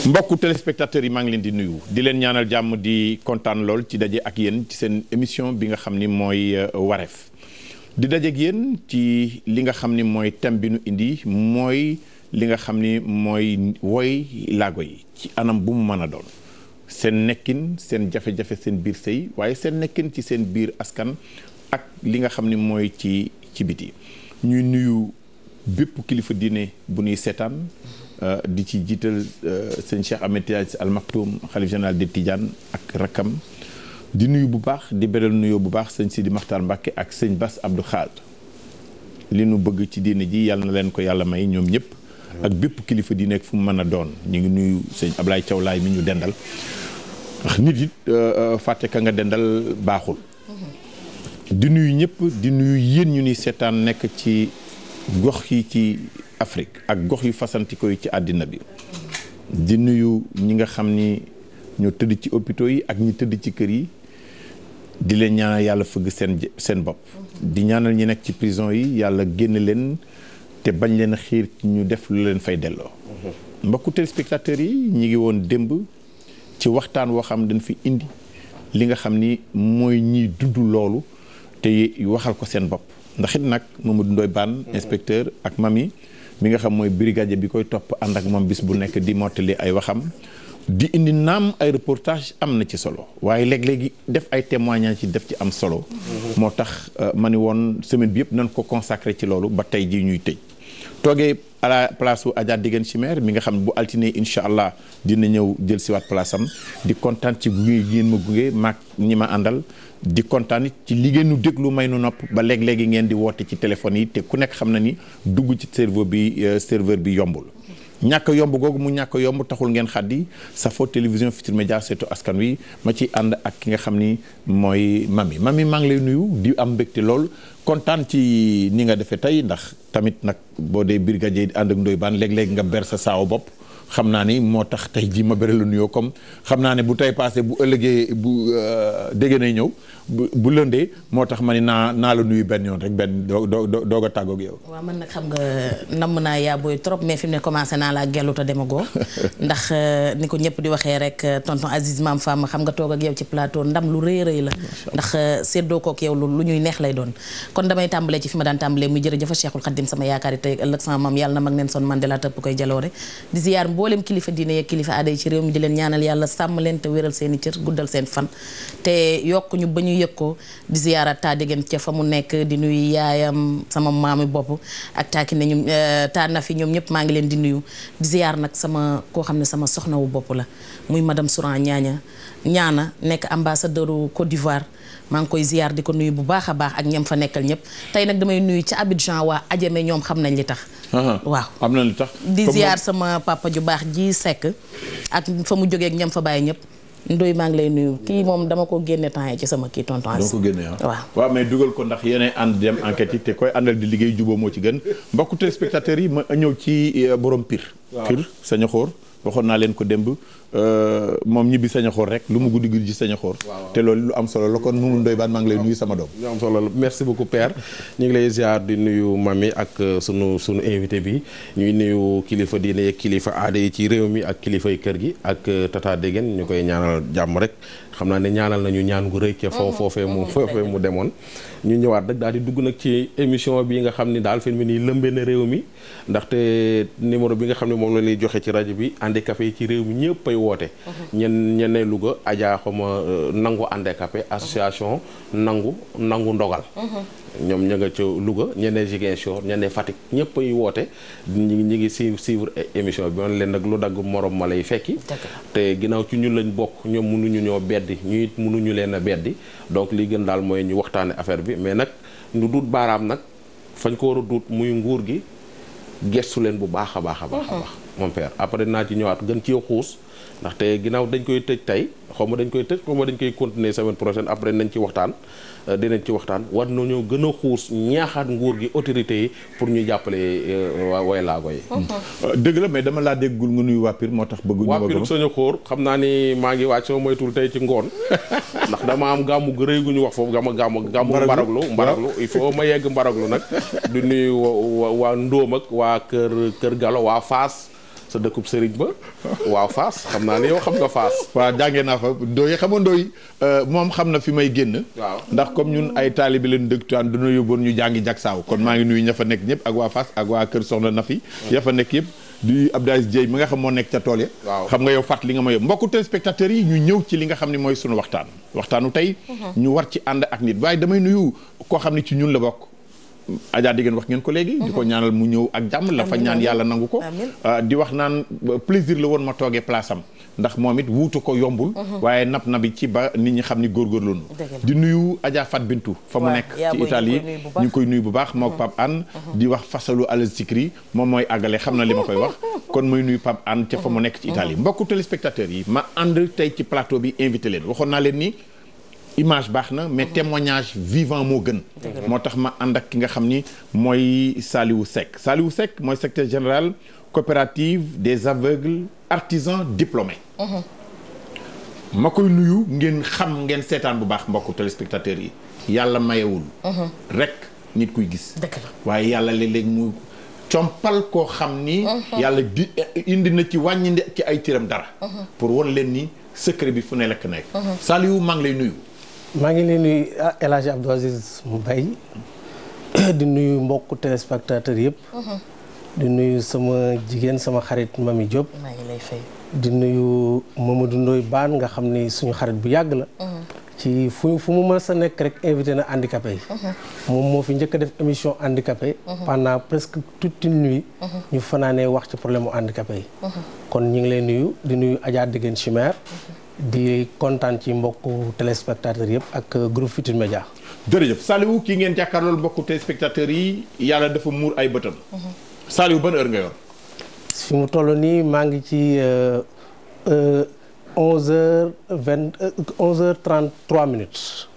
mbokku téléspectateurs yi maa ngi leen di nuyu di leen ñaanal jàmm di kontaan lool ci daje ak yéen ci seen émission bi nga xam ni mooy wareef di daje ak yéen ci li nga xam ni mooy thème bi nu indi mooy li nga xam ni mooy woy laago yi ci anam bu mu mën a doon seen nekkin seen jafe-jafe seen biir sëy waaye seen nekkin ci seen biir askan ak li nga xam ni mooy ci biti ñuy nuyu bépp kilifa diine bu nuy seetaan di ci jiital sëñ Cheikh Ahmed Tidiane Al Maktoum xalif général de Tidiane ak rakkam di nuyu bu baax di beral nuyoo bu baax sëñ Sidi Makhtar Mbacke ak sëñ Bass Abdou Khadre li nu bëgg ci diine ji yàlla na leen ko yàlla may ñoom ñëpp ak bépp kilifa diine ak fu mu mën a doon ñu ngi nuyu sëñ Ablaye Thiaw Laay mi ñu dendal ndax nit it fàtte ka nga dendal baaxul di nuyu ñëpp di nuyu yéen ñu ni seetaan nekk ci gox yi ci Afrique ak gox yu fasantikoo yi ci àddina bi di nuyu ñi nga xam ni ñoo tëdd ci hôpitaux yi ak ñi tëdd ci kër yi di leen ñaanal yàlla fëgg seen bopp di ñaanal ñi nekk ci prison yi yàlla génn leen te bañ leen xiir ci ñu def lu leen fay delloo mbokku téléspectateurs yi ñi ngi woon démb ci waxtaan woo xam dañ fi indi li nga xam ni mooy ñiy dund loolu te waxal ko seen bopp ndax it nag Mamadou Ndoye Bane inspecteur ak mami mi nga xam mooy brigadier bi koy topp ànd ak moom bis bu nekk di mottali ay waxam di indi naam ay reportage am na ci solo waaye léeg-léegi def ay témoignages ci def ci am solo moo tax ma ni woon semaine bi yëpp nañ ko consacré ci loolu ba tey ji ñuy tëj toogee à la place u Adja Digène Chimère mi nga xam bu altine incha allah dina ñëw jël siwaat place am di kontaan ci gunge ngeen ma gunge maag ñi ma àndal di kontaan it ci li ngeen nu déglu may nu nopp ba léeg-léegi ngeen di woote ci téléphone yi te ku nekk xam na ni dugg ci serveur bi yombul ñàkk yomb googu mu ñàkk yomb taxul ngeen xaddi Safo télévision Futurs Médias seetu askan wi ma ci ànd ak ki nga xam ni mooy mami maa ngi lay nuyu di am mbégte lool kontaan ci ni nga defee tey ndax tamit nag boo dee brigadier ànd ak Ndoye Bane léeg-léeg nga ber sa saaw bopp xam naa ni moo tax tey jii ma bëri la nuyoo comme xam naa ne bu tey passé bu ëllëgee bu dégg nay ñëw bu lëndee moo tax ma ni naa la nuyu benn yoon rek benn doog a tàggoog yow. waaw man nag xam nga namm naa yaa booy trop mais fi mu ne commencé naa laa gellu te demagoo ndax ni ko ñëpp di waxee rek tonton Aziz Mame Fama xam nga toog ak yow ci plateau ndam lu rëy rëy la. ndax séddoo kook yow lu ñuy neex lay doon. kon damay tàmbalee ci fi ma daan tàmbalee muy jërëjëf Cheikhul Khadim sama yaakaar yi tey ëllëg sama maam yàlla na mag neen son Mandela tëpp koy jaloore di ziyaar mboolem kilifa diine yeeg kilifa aada yi ci réew mi di leen ñaanal yàlla sàmm leen te wéral seen i cër guddal seen fan te yokk ñu ba ñu yëg ko di ziyaaraat taa dégeen ca fa mu nekk di nuyu yaayam sama maami bopp ak taaki ne ñoom taa na fi ñoom ñëpp maa ngi leen di nuyu di ziyaar nag sama koo xam ne sama soxna wu bopp la muy madame Souran ñaana nekk ambassadeur u Côte d'Ivoire maa ngi koy ziyaar di ko nuyu bu baax a baax ak ñam fa nekkal ñëpp tey nag damay nuyu ci Abidjan waa Adjamé ñoom xam nañ li tax waaw am na li tax di ziyaar sama papa ju baax ji Seck ak fa mu jógee ak ñam fa bàyyi ñëpp Ndoye maa ngi lay nuyu kii moom dama ko génne temps yi ci sama kii tonton As. dama ko génne waaw mais dugal ko ndax yéenay ànd dem enquête yi te koy àndal di liggéey juboo moo ci gën mbokku téléspectateurs yi ma ñëw ci borom Pire. Pire Sañaxoor waxoon naa leen ko démb moom ñibbi Sañaxoor rek lu mu guddi guddi ci Sañaxoor te loolu lu am solo la kon Mamadou Ndoye Bane maa ngi lay nuyu sama doom. lu am solo la merci beaucoup père ñu ngi lay ziar di nuyu mami ak sunu invité bi ñuy nuyu kilifa diine yeeg kilifa aada yi ci réew mi ak kilifa yi kër gi ak tata Dégène ñu koy ñaanal jàmm rek xam naa ne ñaanal nañu ñaan gu rëy ca foofee mu demoon ñu ñëwaat rek daal di dugg nag ci émission bi nga xam ni daal fi mu nii lëmbee na réew mi ndaxte numéro bi nga xam ne moom la ñuy joxe ci rajo bi handicapé yi ci réew mi ñëpp ay woote ñenne Louga Adja xama nangu handicapé association nangu ndogal ñoom ña nga ca Louga ñene Ziguinchor ñene Fatick ñëpp ay woote ñi ngi suivre émission bi man leen nag lu dagg morom ma lay fekki te ginnaaw ci ñun lañ bokk ñoom mënuñu ñoo beddi ñu it mënuñu leen a beddi donc li gën daal mooy ñu waxtaane affaire bi mais nag ñu duut baaraam nag fañ ko war a duut muy nguur gi gestu leen bu baax a baax a baax mon père après naa ci ñëwaat gën ci xuus ndaxte ginnaaw dañ koy tëj tey xaw ma dañ koy tëj xaw ma dañ koy continuer semaine prochaine après nañ ci waxtaan dinañ ci waxtaan war nañoo gën a xuus ñaaxaat nguur gi autorités yi pour ñu jàppale way laago yi dëgg la mais dama laa déggul nga nuyu waa Pire moo tax bëgg waa Pire Sañaxoor xam naa ni maa ngi wàcc sama moytul tey ci ngoon ndax dama am gàmmu gu rëy gu ñu wax foofu gàmmu mbaraglu il faut ma yegg mbaraglu nag du nuyu waa Ndóom ak waa kër Galo waa Faas sa dëkkub sëriñ ba waaw Fass xam naa ne yow xam nga Fass. waaw jàngee naa fa Ndoye xam nga Ndoye moom xam na fi may génn. waaw ndax comme ñun ay taalibi leen dëkk tuwaan duna yóbboon ñu jàngi Jaksaaw kon maa ngi nuyu ña fa nekk ñëpp ak waa Fass ak waa Kër Soxna Nafi. ya fa nekk yëpp di Abdou Aziz Dieye mi nga xam moo nekk ca tool ya. xam nga yow fàttali nga ma yow mbokku téléspectateurs yi ñu ñëw ci li nga xam ne mooy sunu waxtaanu tey. ñu war ci ànd ak nit waaye damay nuyu koo xam ne ci ñun la bokk. Adja di ngeen wax ngeen ko léegi. di ko ñaanal mu ñëw ak jàmm la fa ñaan yàlla nangu ko. di wax naan plaisir la woon ma toogee place am ndax moom it wuutu ko yombul. waaye nab nabi ci ba nit ñi xam ni góorgóorlu nu di nuyu Adja Fat Bintou fa mu nekk ci Italie ñu ngi koy nuyu bu baax mook Pape Anne di wax fasalu alal sikri moom mooy àggale xam na li ma koy wax kon mooy nuyu Pape Anne ca fa mu nekk ci Italie mbokku téléspectateurs yi ma ànd tey ci plateau bi invité leen waxoon naa leen ni image baax na mais témoignage vivant moo gën moo tax ma ànd ak ki nga xam ni mooy Saliou Seck mooy secrétaire général coopérative des aveugles artisans diplômés ma koy nuyu ngeen xam ngeen seetaan bu baax mbokku téléspectateurs yi yàlla mayewul rek nit kuy gis waaye yàlla léeg-léeg mu compal koo xam ni yàlla di indi na ci wàññi ci ay tiram dara pour won leen ni secret bi fu ne lekk nekk Saliou maa ngi lay nuyu maa ngi leen nuyu El Hadj Abdou Aziz Mbaye di nuyu mbokku téléspectateurs yëpp di nuyu sama jigéen sama xarit Mami Diop maa ngi lay fay di nuyu Mamadou Ndoye Bane nga xam ni suñu xarit bu yàgg la ci fu mu mën sa nekk rek invité na handicapé yi moom moo fi njëkk a def émission handicapé pendant presque toute une nuit ñu fanaanee wax ci problème mu handicapé yi kon ñu ngi lay nuyu di nuyu Adja Degen Chimère di kontaan ci mbokku téléspectateurs yëpp ak groupe Futurs Médias jërëjëf Saliou kii ngeen jàkkaarlool mbokku téléspectateurs yi yàlla dafa muur ay bëtam Saliou ban heure nga yor fi mu toll nii maa ngi ci 11h33 minutes.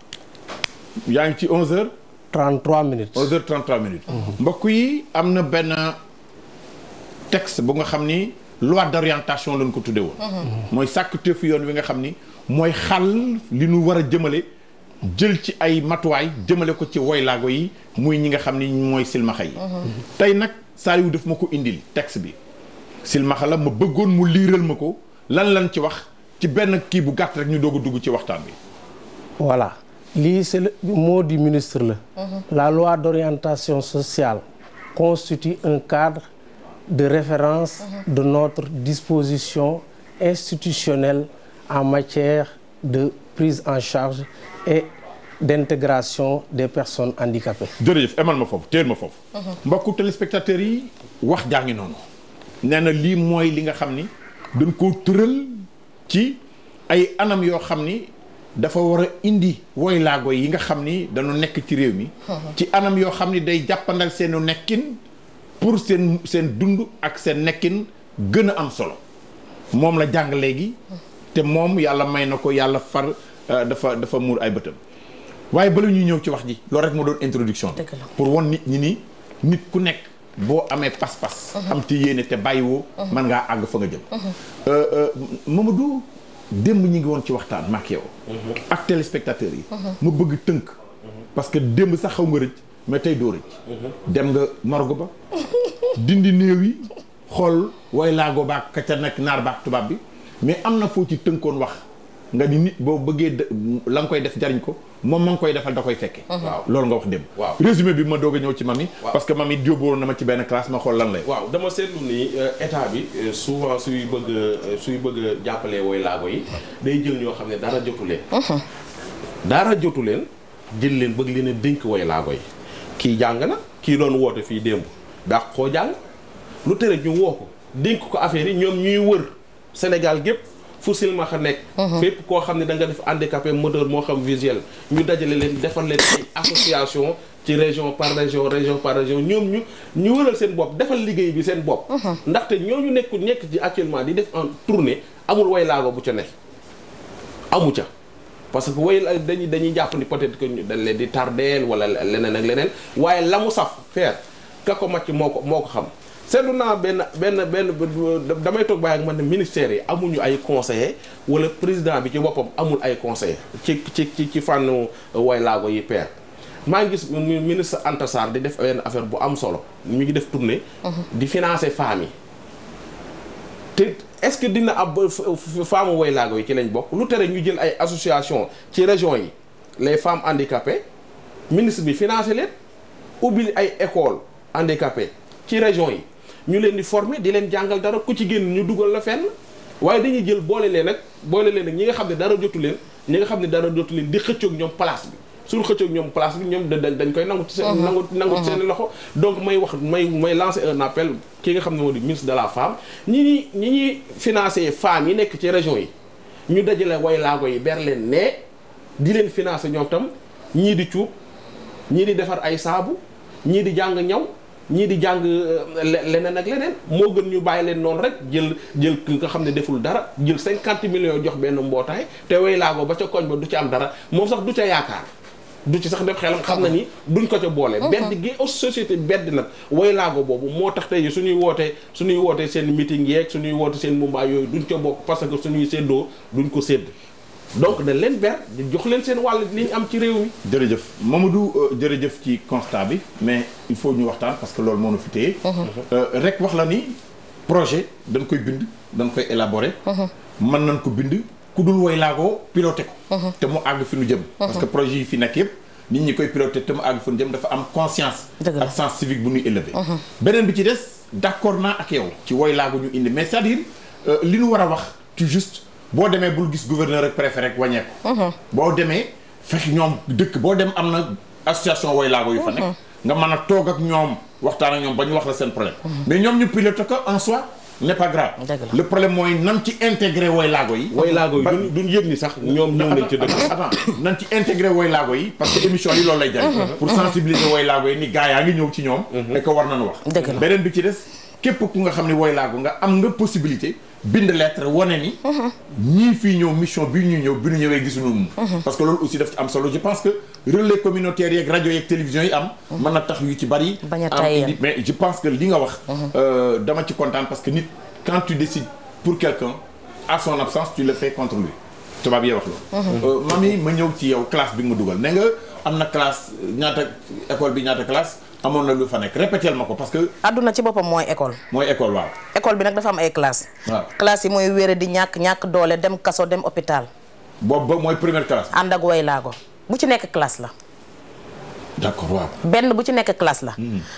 yaa ngi ci 11h. 33 minutes 11h33 minutes. mbokk yi am na benn texte bu nga xam ni loi d'orientation lañ ko tuddee woon. mooy sàkkuteefu yoon wi nga xam ni mooy xàll li nu war a jëmale jël ci ay matuwaay jëmale ko ci woylaago yi muy ñi nga xam ni mooy silmaxa yi. tey nag Saliou daf ma ko indil texte bi silmaxa la ma bëggoon mu liiral ma ko lan ci wax. ci benn kii bu gàtt rek ñu doog a dugg ci waxtaan bi. voilà lii c'est le mot du ministre la. La loi d'orientation sociale constitue un cadre de référence de notre disposition institutionnelle en matière de prise en charge et d'intégration des personnes handicapées. jërëjëf emal ma foofu téel ma foofu. mbokku téléspectateurs yi wax jaa ngi noonu. nee na lii mooy li nga xam ni dañ koo tëral. ci ay anam yoo xam ni dafa war a indi woylaago yi nga xam ni dañu nekk ci réew mi ci anam yoo xam ni day jàppandal seenu nekkin pour seen dund ak seen nekkin gën a am solo moom la jàng léegi te moom yàlla may na ko yàlla far dafa muur ay bëtam waaye bala ñuy ñëw ci wax ji loolu rek moo doon introduction bi pour won nit ñi ni nit ku nekk boo amee pas-pas am ci yéene te bàyyiwoo mën ngaa àgg fa nga jëm Mamadou démb ñi ngi woon ci waxtaan maak yow ak téléspectateurs yi ma bëgg tënk parce que démb sax xaw nga rëcc mais tey doo rëcc dem nga morgue ba dindi néew yi xool way laago baak ka ca nekk naar baak tubaab bi mais am na foo ci tënkoon wax nga ni nit boo bëggee la nga koy def jariñ ko moom ma ngi koy defal da koy fekke waaw loolu nga wax dem waaw résumé bi ma doog a ñëw ci mami parce que mami jóoboon na ma ci benn classe ma xool lan lay waaw dama seetlu ni état bi souvent suy bëgg a jàppalee woy laago yi day jël ñoo xam ne dara jotu leen jël leen bëgg leen a dénk woy laago yi kii jàng na kii doon woote fii démb daa koo jàng lu tere ñu woo ko dénk ko affaire yi ñoom ñuy wër Sénégal gépp fu silmaxa nekk fépp koo xam ne da nga def handicapé moteur moo xam visuel ñu dajale leen defal leen ay association ci région par région ñoom ñu wëral seen bopp defal liggéey bi seen bopp ndaxte ñooñu nekk ci actuellement di def en tournée amul way laago bu ca nekk amu ca parce que way dañuy jàpp ni peut-être que dañ leen di tardeel wala leneen ak leneen waaye la mu saf faire ka ko màcc moo ko xam seetlu naa benn damay toog bàyyi ak man ne ministère yi amuñu ay conseillers wala président bi ci boppam amul ay conseillers ci fànn way laago yi père maa ngi gis ministre Anta Sarr di def benn affaire bu am solo mi ngi def tournée di financer femmes yi te est-ce que dina ab femme waylaago yi ci lañ bokk lu tere ñu jël ay association ci région yi les femmes handicapées ministre bi financé leen ubbi ay école handicapées ci région yi ñu leen di former di leen jàngal dara ku ci génn ñu dugal la fenn waaye dañuy jël boole leen ak ñi nga xam ne dara jotu leen di xëccoog ñoom place bi suñu xëccoog ñoom place bi ñoom dañ koy nangu ci seen nangu ci seen loxo. donc may lancer un appel ki nga xam ne moo di ministre de la femme ñi ñuy financer femmes yi nekk ci région yi ñu dajale waylaago yi ber leen ne di leen financer ñoom tam ñii di cuub ñii di defar ay saabu ñii di jàng ñaw ñii di jàng leneen ak leneen moo gën ñu bàyyi leen noonu rek jël ki nga xam ne deful dara jël 50 millions jox benn mbootaay te waylaago ba ca koñ ba du ci am dara moom sax du ca yaakaar du ci sax def xelam xam na ni duñ ko ca boole. bedd gi société bedd nag waylaago boobu moo tax tey suñuy wootee seen meeting yeeg suñuy woote seen mumbaay yooyu duñ ca bokk parce que suñuy séddoo duñ ko sédd donc dañ leen ber di jox leen seen wàll li ñu am ci réew mi. jërëjëf Mamadou jërëjëf ci constat bi mais il faut ñu waxtaan parce que loolu moo ñu fi téye. rek wax la ni projet dañ koy bind dañ koy élaborer. mën nañ ko bind ku dul waylaago piloté ko. te mu àgg fi nu jëm. parce que projet yi fi nekk yëpp nit ñi koy piloté te mu àgg fi nu jëm dafa am conscience. ak sens civique bu ñuy élevé. beneen bi ci des d'accord naa ak yow ci waylaago ñu indi mais c'est-à-dire li ñu war a wax ci juste. boo demee bul gis gouverneur ak préfet rek wàññeeku. boo demee fekk ñoom dëkk boo dem am na association waylaago yu fa nekk. nga mën a toog ak ñoom waxtaan ak ñoom ba ñu wax la seen problème. mais ñoom ñu piloté ko en soi n'est pas grave. le problème mooy nan ci intégré waylaago yi. waylaago yi duñ yëg ni sax ñoom ñëw nañ ci dëkk. attends nan ci intégré waylaago yi parce que émission yi loolu lay jariñ. pour sensibiliser waylaago yi ni gaa yaa ngi ñëw ci ñoom. et que war nañu wax. beneen bi ci des képp ku nga xam ne waylaago nga am nga possibilité. bind lettre wane ni ñii fii ñëw mission bi ñu ñëw bi ñu ñëwee gisuñu parce que loolu aussi daf ci am solo je pense que relais communautaires yeeg rajo yeeg télévision yi am mën na tax yu ci bari am mais je pense que li nga wax dama ci kontaan parce que nit quand tu décides pour quelqu'un à son absence tu le fais contre lui tubaab yee wax loolu mami ma ñëw ci yow classe bi nga ma dugal ne nga am na classe ñaata école bi ñaata classe amoon na lu fa nekk répétel ma ko parce que. àdduna ci boppam mooy école. mooy école waaw. école bi nag dafa am ay classe. waaw classe yi mooy wéere di ñàkk doole dem kaso dem hôpital. boobu ba mooy première classe. ànd ak waylaago bu ci nekk classe la. d'accord waaw. benn bu ci nekk classe la.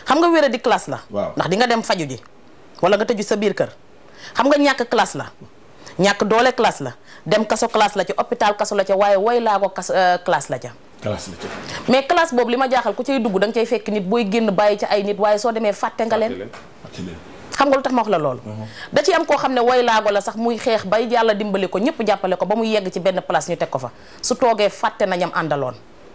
xam nga wéere di classe la. waaw ndax di nga dem faju ji wala nga tëju sa biir kër. xam nga ñàkk classe la ñàkk doole classe la dem kaso classe la ci hôpital kaso la ca waaye waylaago classe la ca. mais classe boobu li ma jaaxal ku cay dugg da nga cay fekk nit booy génn bàyyi ci ay nit waaye soo demee fàtte nga leen. xam nga lu tax ma wax la loolu. da ci am koo xam ne waylaago la sax muy xeex bay yàlla dimbali ko ñëpp jàppale ko ba mu yegg ci benn place ñu teg ko fa su toogee fàtte na ñam àndaloon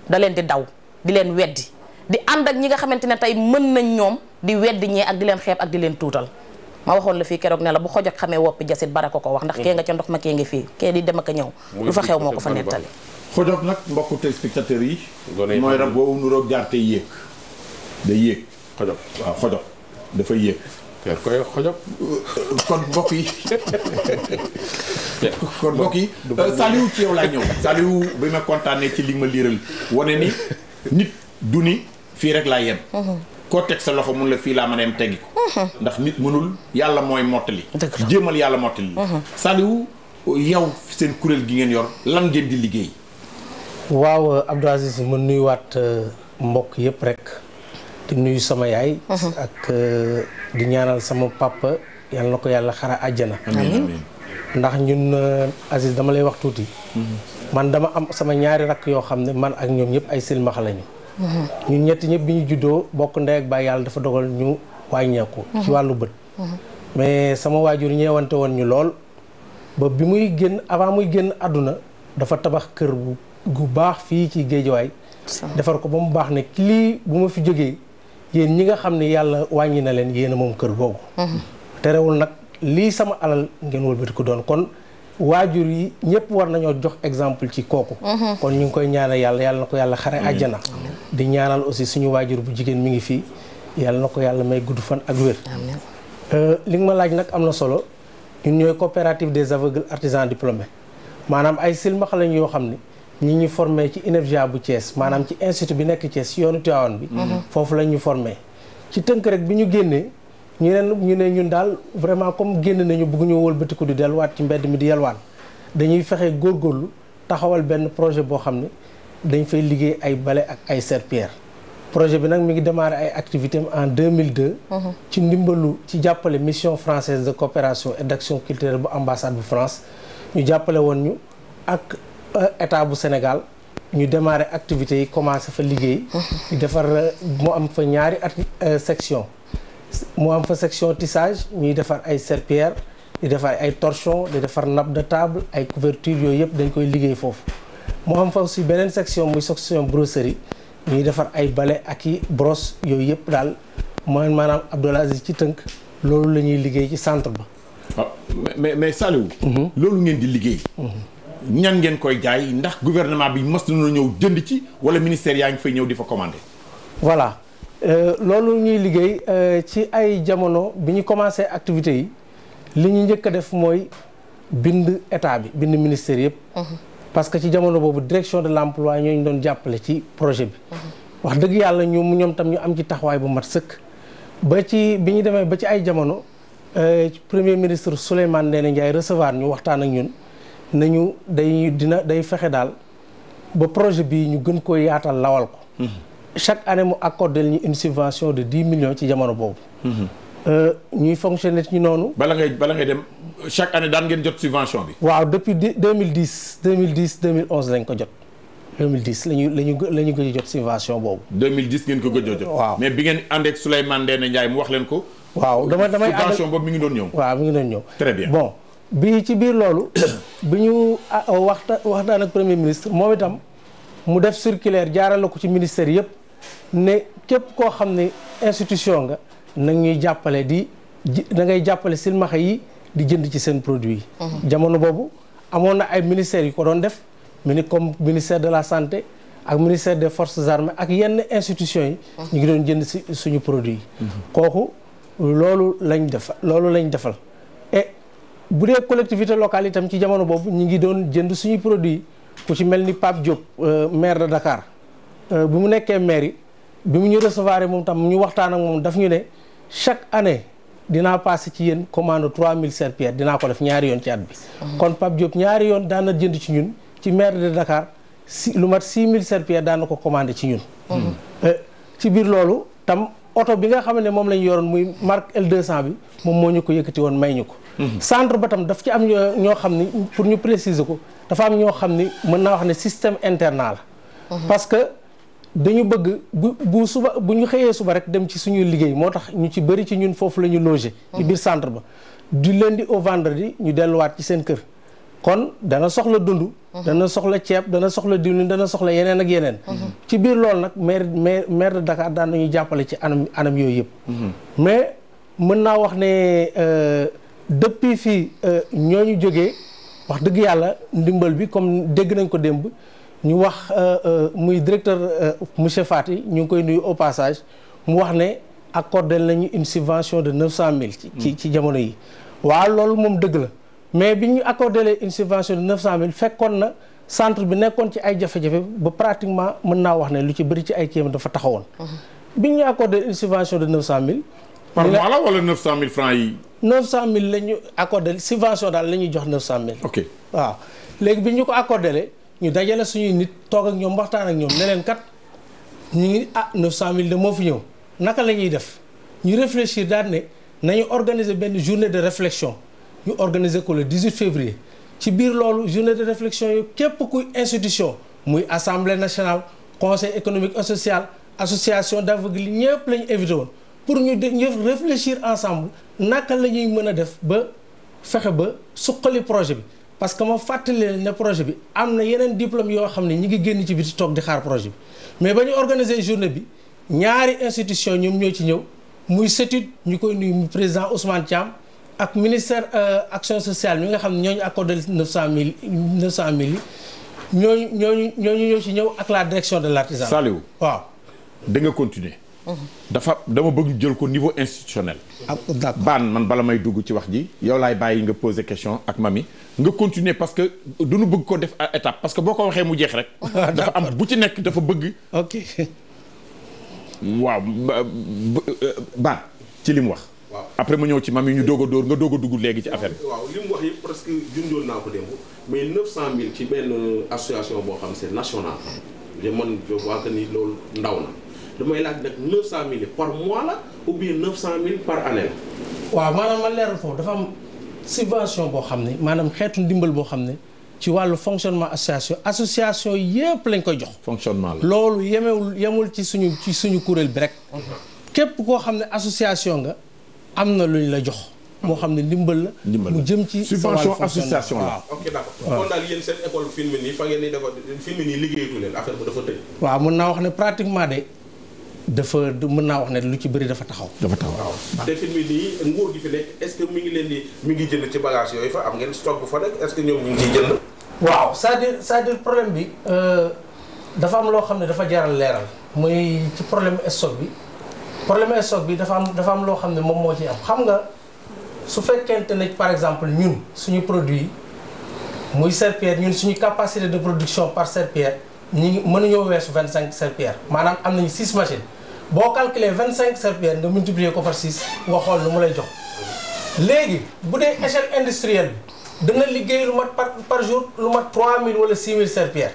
da leen di daw di leen weddi di ànd ak ñi nga xamante ne tey mën nañ ñoom di weddi ñee ak di leen xeeb ak di leen tuutal. ma waxoon la fii keroog ne la bu xojog xamee woppi jasit bara ko wax ndax kee nga ca ndox ma kee nga fii kee di dem ak a ñëw lu fa xew moo ko fa nettali. xojog nag mbokku téléspectateurs yi mooy rab boobu nuroog jaar tey yéeg day yéeg xojog waaw xojog dafay yéeg teer koy xojog kon mbokk yi Saliou ci yow laay ñëw Saliou bi ma kontaanee ci li ma liiral wane ni nit du ni fii rek laa yem koo teg sa loxo mun la fii laa mën a yem teggi ko ndax nit mënul yàlla mooy mottali jéemal yàlla mottali Saliou yow seen kuréel gi ngeen yor lan ngeen di liggéey. waaw Abdou Aziz ma nuyuwaat mbokk yëpp rek di nuyu sama yaay. ak di ñaanal sama papa yal na ko yàlla xara àjjana. amiin ndax ñun Aziz dama lay wax tuuti. man dama am sama ñaari rakk yoo xam ne man ak ñoom ñëpp ay silmaxa lañu. ñun ñetti ñëpp bi ñu juddoo bokk ndey ak baay yàlla dafa dogal ñu wàññeeku. ci wàllu bët. mais sama waajur ñeewante woon ñu lool ba bi muy génn avant muy génn àdduna dafa tabax kër gu baax fii ci Géejawaay. defar ko ba mu baax ne lii bu ma fi jógee yéen ñi nga xam ne yàlla wàññi na leen yéen a moom kër googu. terewul nag lii sama alal ngeen wëlbati ko doon kon waajur yi ñëpp war nañoo jox exemple ci kooku. kon ñu ngi koy ñaanal yàlla na ko yàlla xare àjjana. di ñaanal aussi suñu waajur bu jigéen mi ngi fii yàlla na ko yàlla may gudd fan ak wér. li nga ma laaj nag am na solo ñun ñooy coopérative des aveugles artisans diplômés maanaam ay silmaxa lañ yoo xam ne ñi ñu formé ci INEFJA bu Thiès maanaam ci institut bi nekk Thiès yoonu Tivaouane bi. foofu lañ ñu formé ci tënk rek bi ñu génnee ñu ne ñun daal vraiment comme génn nañu bëgg ñu wëlbatiku di delluwaat ci mbedd mi di yelwaan dañuy fexe góorgóorlu taxawal benn projet boo xam ne dañ fay liggéey ay bale ak ay serpillère. projet bi nag mi ngi démarré ay activités en 2002. ci ndimbalu ci jàppale mission française de coopération et d'action culturelle bu ambassade bu France ñu jàppale woon ñu ak état bu Sénégal ñu démarré activités yi commencé fa liggéey. di defar mu am fa ñaari section mu am fa section tissage ñuy defar ay serpillère di defar ay torchon di defar nappe de table ay couverture yooyu yëpp dañ koy liggéey foofu. mu am fa aussi beneen section muy section brosserie. ñuy defar ay balai ak i brosse yooyu yëpp daal maanaam Abdoul Aziz ci tënk loolu la ñuy liggéey ci centre ba. waaw mais Saliou. loolu ngeen di liggéey. ñan ngeen koy jaay ndax gouvernement bi mos nañoo ñëw jënd ci wala ministère yaa ngi fay ñëw di fa commander. voilà loolu ñuy liggéey ci ay jamono bi ñu commencé activités yi li ñu njëkk a def mooy bind état bi bind ministère yëpp. parce que ci jamono boobu direction de l'emploi ñooñu doon jàppale ci projet bi. wax dëgg yàlla ñoom tam ñu am ci taxawaay bu mat sëkk. ba ci bi ñu demee ba ci ay jamono premier ministre Souleymane Ndéné Ndiaye recevoir ñu waxtaan ak ñun nañu day fexe daal ba projet bi ñu gën ko yaatal lawal ko. chaque année mu accordé ñu une subvention de 10 millions ci jamono boobu. ñuy fonctionner ci noonu. bala ngay dem chaque année daan ngeen jot subvention bi. waaw depuis 2010 2011 lañ ko jot. 2010 la ñu gëj a jot subvention boobu. 2010 ngeen ko gëj a jot. waaw mais bi ngeen ànd ak Souleymane Ndéné Ndiaye mu wax leen ko. waaw damay subvention boobu mi ngi doon ñëw. waaw mi ngi doon ñëw. très bien bon bi ci biir loolu. bi ñu waxtaan ak premier ministre moom itam mu def circulaire jaarale ko ci ministère yëpp ne képp koo xam ne institution nga. nag ñuy jàppale da ngay jàppale silmaxa yi di jënd ci seen produit yi. jamono boobu amoon na ay ministères yu ko doon def comme ministère de la santé ak ministère des forces armées ak yenn institutions yi. ñu ngi doon jënd si suñu produit yi. kooku loolu lañ defal et bu dee collectivité locale itam ci jamono boobu ñu ngi doon jënd suñu produit yi ku ci mel ni Pape Diop maire de Dakar bi mu nekkee maire yi bi mu ñu recevoir moom tam ñu waxtaan ak moom daf ñu ne. chaque année dinaa passé ci yéen commande 3000 serpillères dinaa ko def ñaari yoon ci at bi. kon Pape Diop ñaari yoon daan na jënd ci ñun ci maire de Dakar lu mat 6000 serpillères daan na ko commandé ci ñun. ci biir loolu tam oto bi nga xam ne moom la ñu yoroon muy marque L200 bi moom moo ñu ko yëkkati woon may ñu ko. centre ba tam daf ci am ñoo xam ni pour ñu préciser ko dafa am ñoo xam ni mën naa wax ne système internat la. parce que. dañu bëgg bu ñu xëyee suba rek dem ci suñuy liggéey moo tax ñu ci bëri ci ñun foofu la ñu loger. ci biir centre ba du lundi au vendredi ñu delluwaat ci seen kër. kon dana soxla dund. dana soxla ceeb dana soxla diwlin dana soxla yeneen ak yeneen. ci biir loolu nag maire de Dakar daan nañu jàppale ci anam yooyu yëpp. mais mën naa wax ne depuis fii ñooñu jógee wax dëgg yàlla ndimbal bi comme dégg nañ ko démb. ñu wax muy directeur monsieur Fati ñu ngi koy nuyu au passage mu wax ne accordé nañu une subvention de 900000. ci jamono yi. waaw loolu moom dëgg la mais bi ñu accordé une subvention de 900000 fekkoon na centre bi nekkoon ci ay jafe-jafe ba pratiquement mën naa wax ne lu ci bëri ci ay kéem dafa taxawoon. bi ñu accordé une subvention de 900000. par mois la wala 900000 francs yi. 900000 la ñu accordé subvention daal la ñuy jox 900000. ok waaw léegi bi ñu ko accordé. ñu dajale suñuy nit toog ak ñoom waxtaan ak ñoom ne leen kat ñu ngi 900000 de moo fi ñëw naka la ñuy def ñu réfléchir daal ne nañu organiser benn journée de réflexion ñu organiser ko le 18 février ci biir loolu journée de réflexion yi képp kuy institution muy assemblée nationale conseil économique et social association d'aveugles yi ñëpp la ñu invité woon pour ñu réfléchir ensemble naka la ñuy mën a def ba fexe ba suqali projet bi. parce que ma fàttali leen ne projet bi am na yeneen diplôme yoo xam ne ñi ngi génn ci biti toog di xaar projet bi mais ba ñu organiser journée bi ñaari institution ñoom ñoo ci ñëw muy CETUD ñu koy nuyu président Ousmane Thiam ak ministère action sociale mi nga xam ne ñooñu accordé 900000 yi ñooñu ñoo ci ñëw ak la direction de l'artisanat. Saliou waaw da nga continuer. dama bëgg jël ko niveau institutionnel. d'accord baan man bala may dugg ci wax ji yow laay bàyyi nga poser question ak mami nga continuer parce que duñu bëgg ko def à étape parce que boo ko waxee mu jeex rek. dafa am bu ci nekk dafa bëgg. ok waaw baan ci li mu wax après ma ñëw ci Mamy ñu doog a dóor nga doog a dugg léegi ci affaire bi. waaw li mu wax yëpp presque junjoon naa ko démb mais 900000 ci benn association boo xam c'est national man je vois que ni loolu ndaw na damay laaj nag 900000 par mois la ou bien 900000 par année la. waaw maanaam ma leeral foofu dafa am subvention boo xam ne maanaam xeetu ndimbal boo xam ne ci wàllu fonctionnement association yëpp lañ koy jox. fonctionnement la loolu yemul ci suñu kuréel bi rek. képp koo xam ne association nga am na luñ la jox. moo xam ne ndimbal la. mu jëm ci subvention association la. ok d'accord kon daal yéen seen école film nii fa ngeen ni dafa film nii liggéeyatu leen affaire bi dafa tëj. waaw mën naa wax ne pratiquement mën naa wax ne lu ci bëri dafa taxaw. waaw te film nii nguur gi fi nekk est-ce que mi ngi jënd ci bagage yooyu fa am ngeen stock bu fa nekk est-ce que ñoom ñu ngi ciy jënd. waaw c'est-à-dire problème bi dafa am loo xam ne dafa jaral leeral muy ci problème stock bi dafa am loo xam ne moom moo ci am xam nga su fekkente ne par exemple ñun suñu produit muy serpillère ñun suñu capacité de production par serpillère ñi mënuñoo weesu 25 serpillères maanaam am nañu 6 machines boo calculer 25 serpillères nga multiplier ko par 6 nga xool lu mu lay jox léegi bu dee échelle industrielle bi dana liggéey lu mat par jour lu mat 3000 wala 6000 serpillères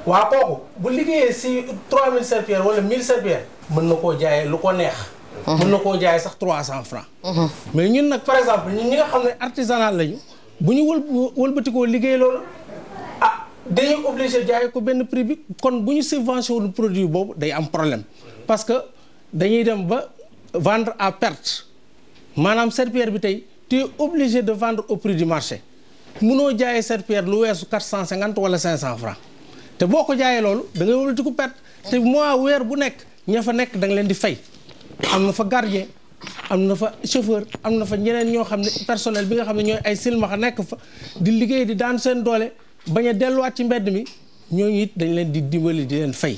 waa kooku bu liggéeyee si 3000 serpillères wala 1000 serpillères mën na koo jaayee lu ko neex. mën na koo jaayee sax 300 francs. mais ñun nag par exemple ñun ñi nga xam ne artisanal lañu bu ñu wëlbatikoo liggéey loolu dañuy obligé jaay ko benn prix bi kon bu ñu subventionné produit boobu day am problème parce que dañuy dem ba vendre à perte maanaam serpillère bi tey tu es obligé de vendre au prix du marché munoo jaayee serpillère lu weesu 450 wala 500 francs te boo ko jaayee loolu da ngay wëlbati ko perte te mois weer bu nekk ña fa nekk da nga leen di fay am na fa gardien am na fa chauffeur am na fa ñeneen ñoo xam ne personnel bi nga xam ne ñooy ay silmaxa nekk fa di liggéey di daan seen doole bañ a delluwaat ci mbedd mi ñooñu it dañ leen di dimbali di leen fay.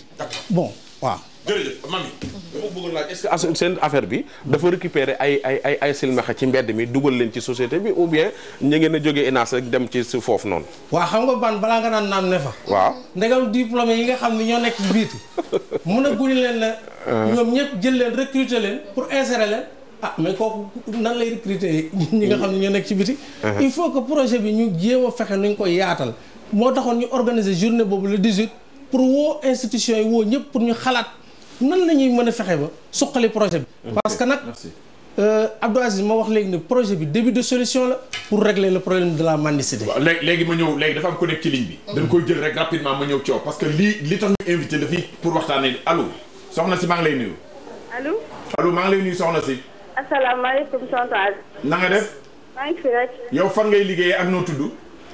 bon waaw. jërëjëf Mamy. dama bëggoon laaj est-ce que seen affaire bi dafa récupérer ay silmaxa ci mbedd mi dugal leen ci société bi ou bien ñu ngeen a jógee ENAS rek dem ci su foofu noonu. waaw xam nga ban balaa nga naan naam ne fa. waaw ndegam diplômé yi nga xam ne ñoo nekk ci biiti mun a guni leen la. ñoom ñëpp jël leen recruter leen pour insérer leen. mais kooku nan lay recruter ñi nga xam ne ñoo nekk ci biti. il faut que projet bi ñu jéem a fexe nuñ koy yaatal. moo taxoon ñu organiser journée boobu le 18 pour woo institution yi woo ñëpp pour ñu xalaat nan la ñuy mën a fexe ba suqali projet bi. parce que nag Abdou Aziz ma wax léegi ne projet bi début de solution la pour régler le problème de la mendicité. waaw léegi ma ñëw léegi dafa am ko nekk ci ligne bi. dañ koy jël rek rapidement ma ñëw coow parce que li tax ñu invité la fii pour waxtaanee allo soxna si maa ngi lay nuyu. allo maa ngi lay nuyu soxna si. asalaamaaleykum tonton. na nga def. maa ngi fi rek. yow fan ngay liggéeyee ak noo tudd.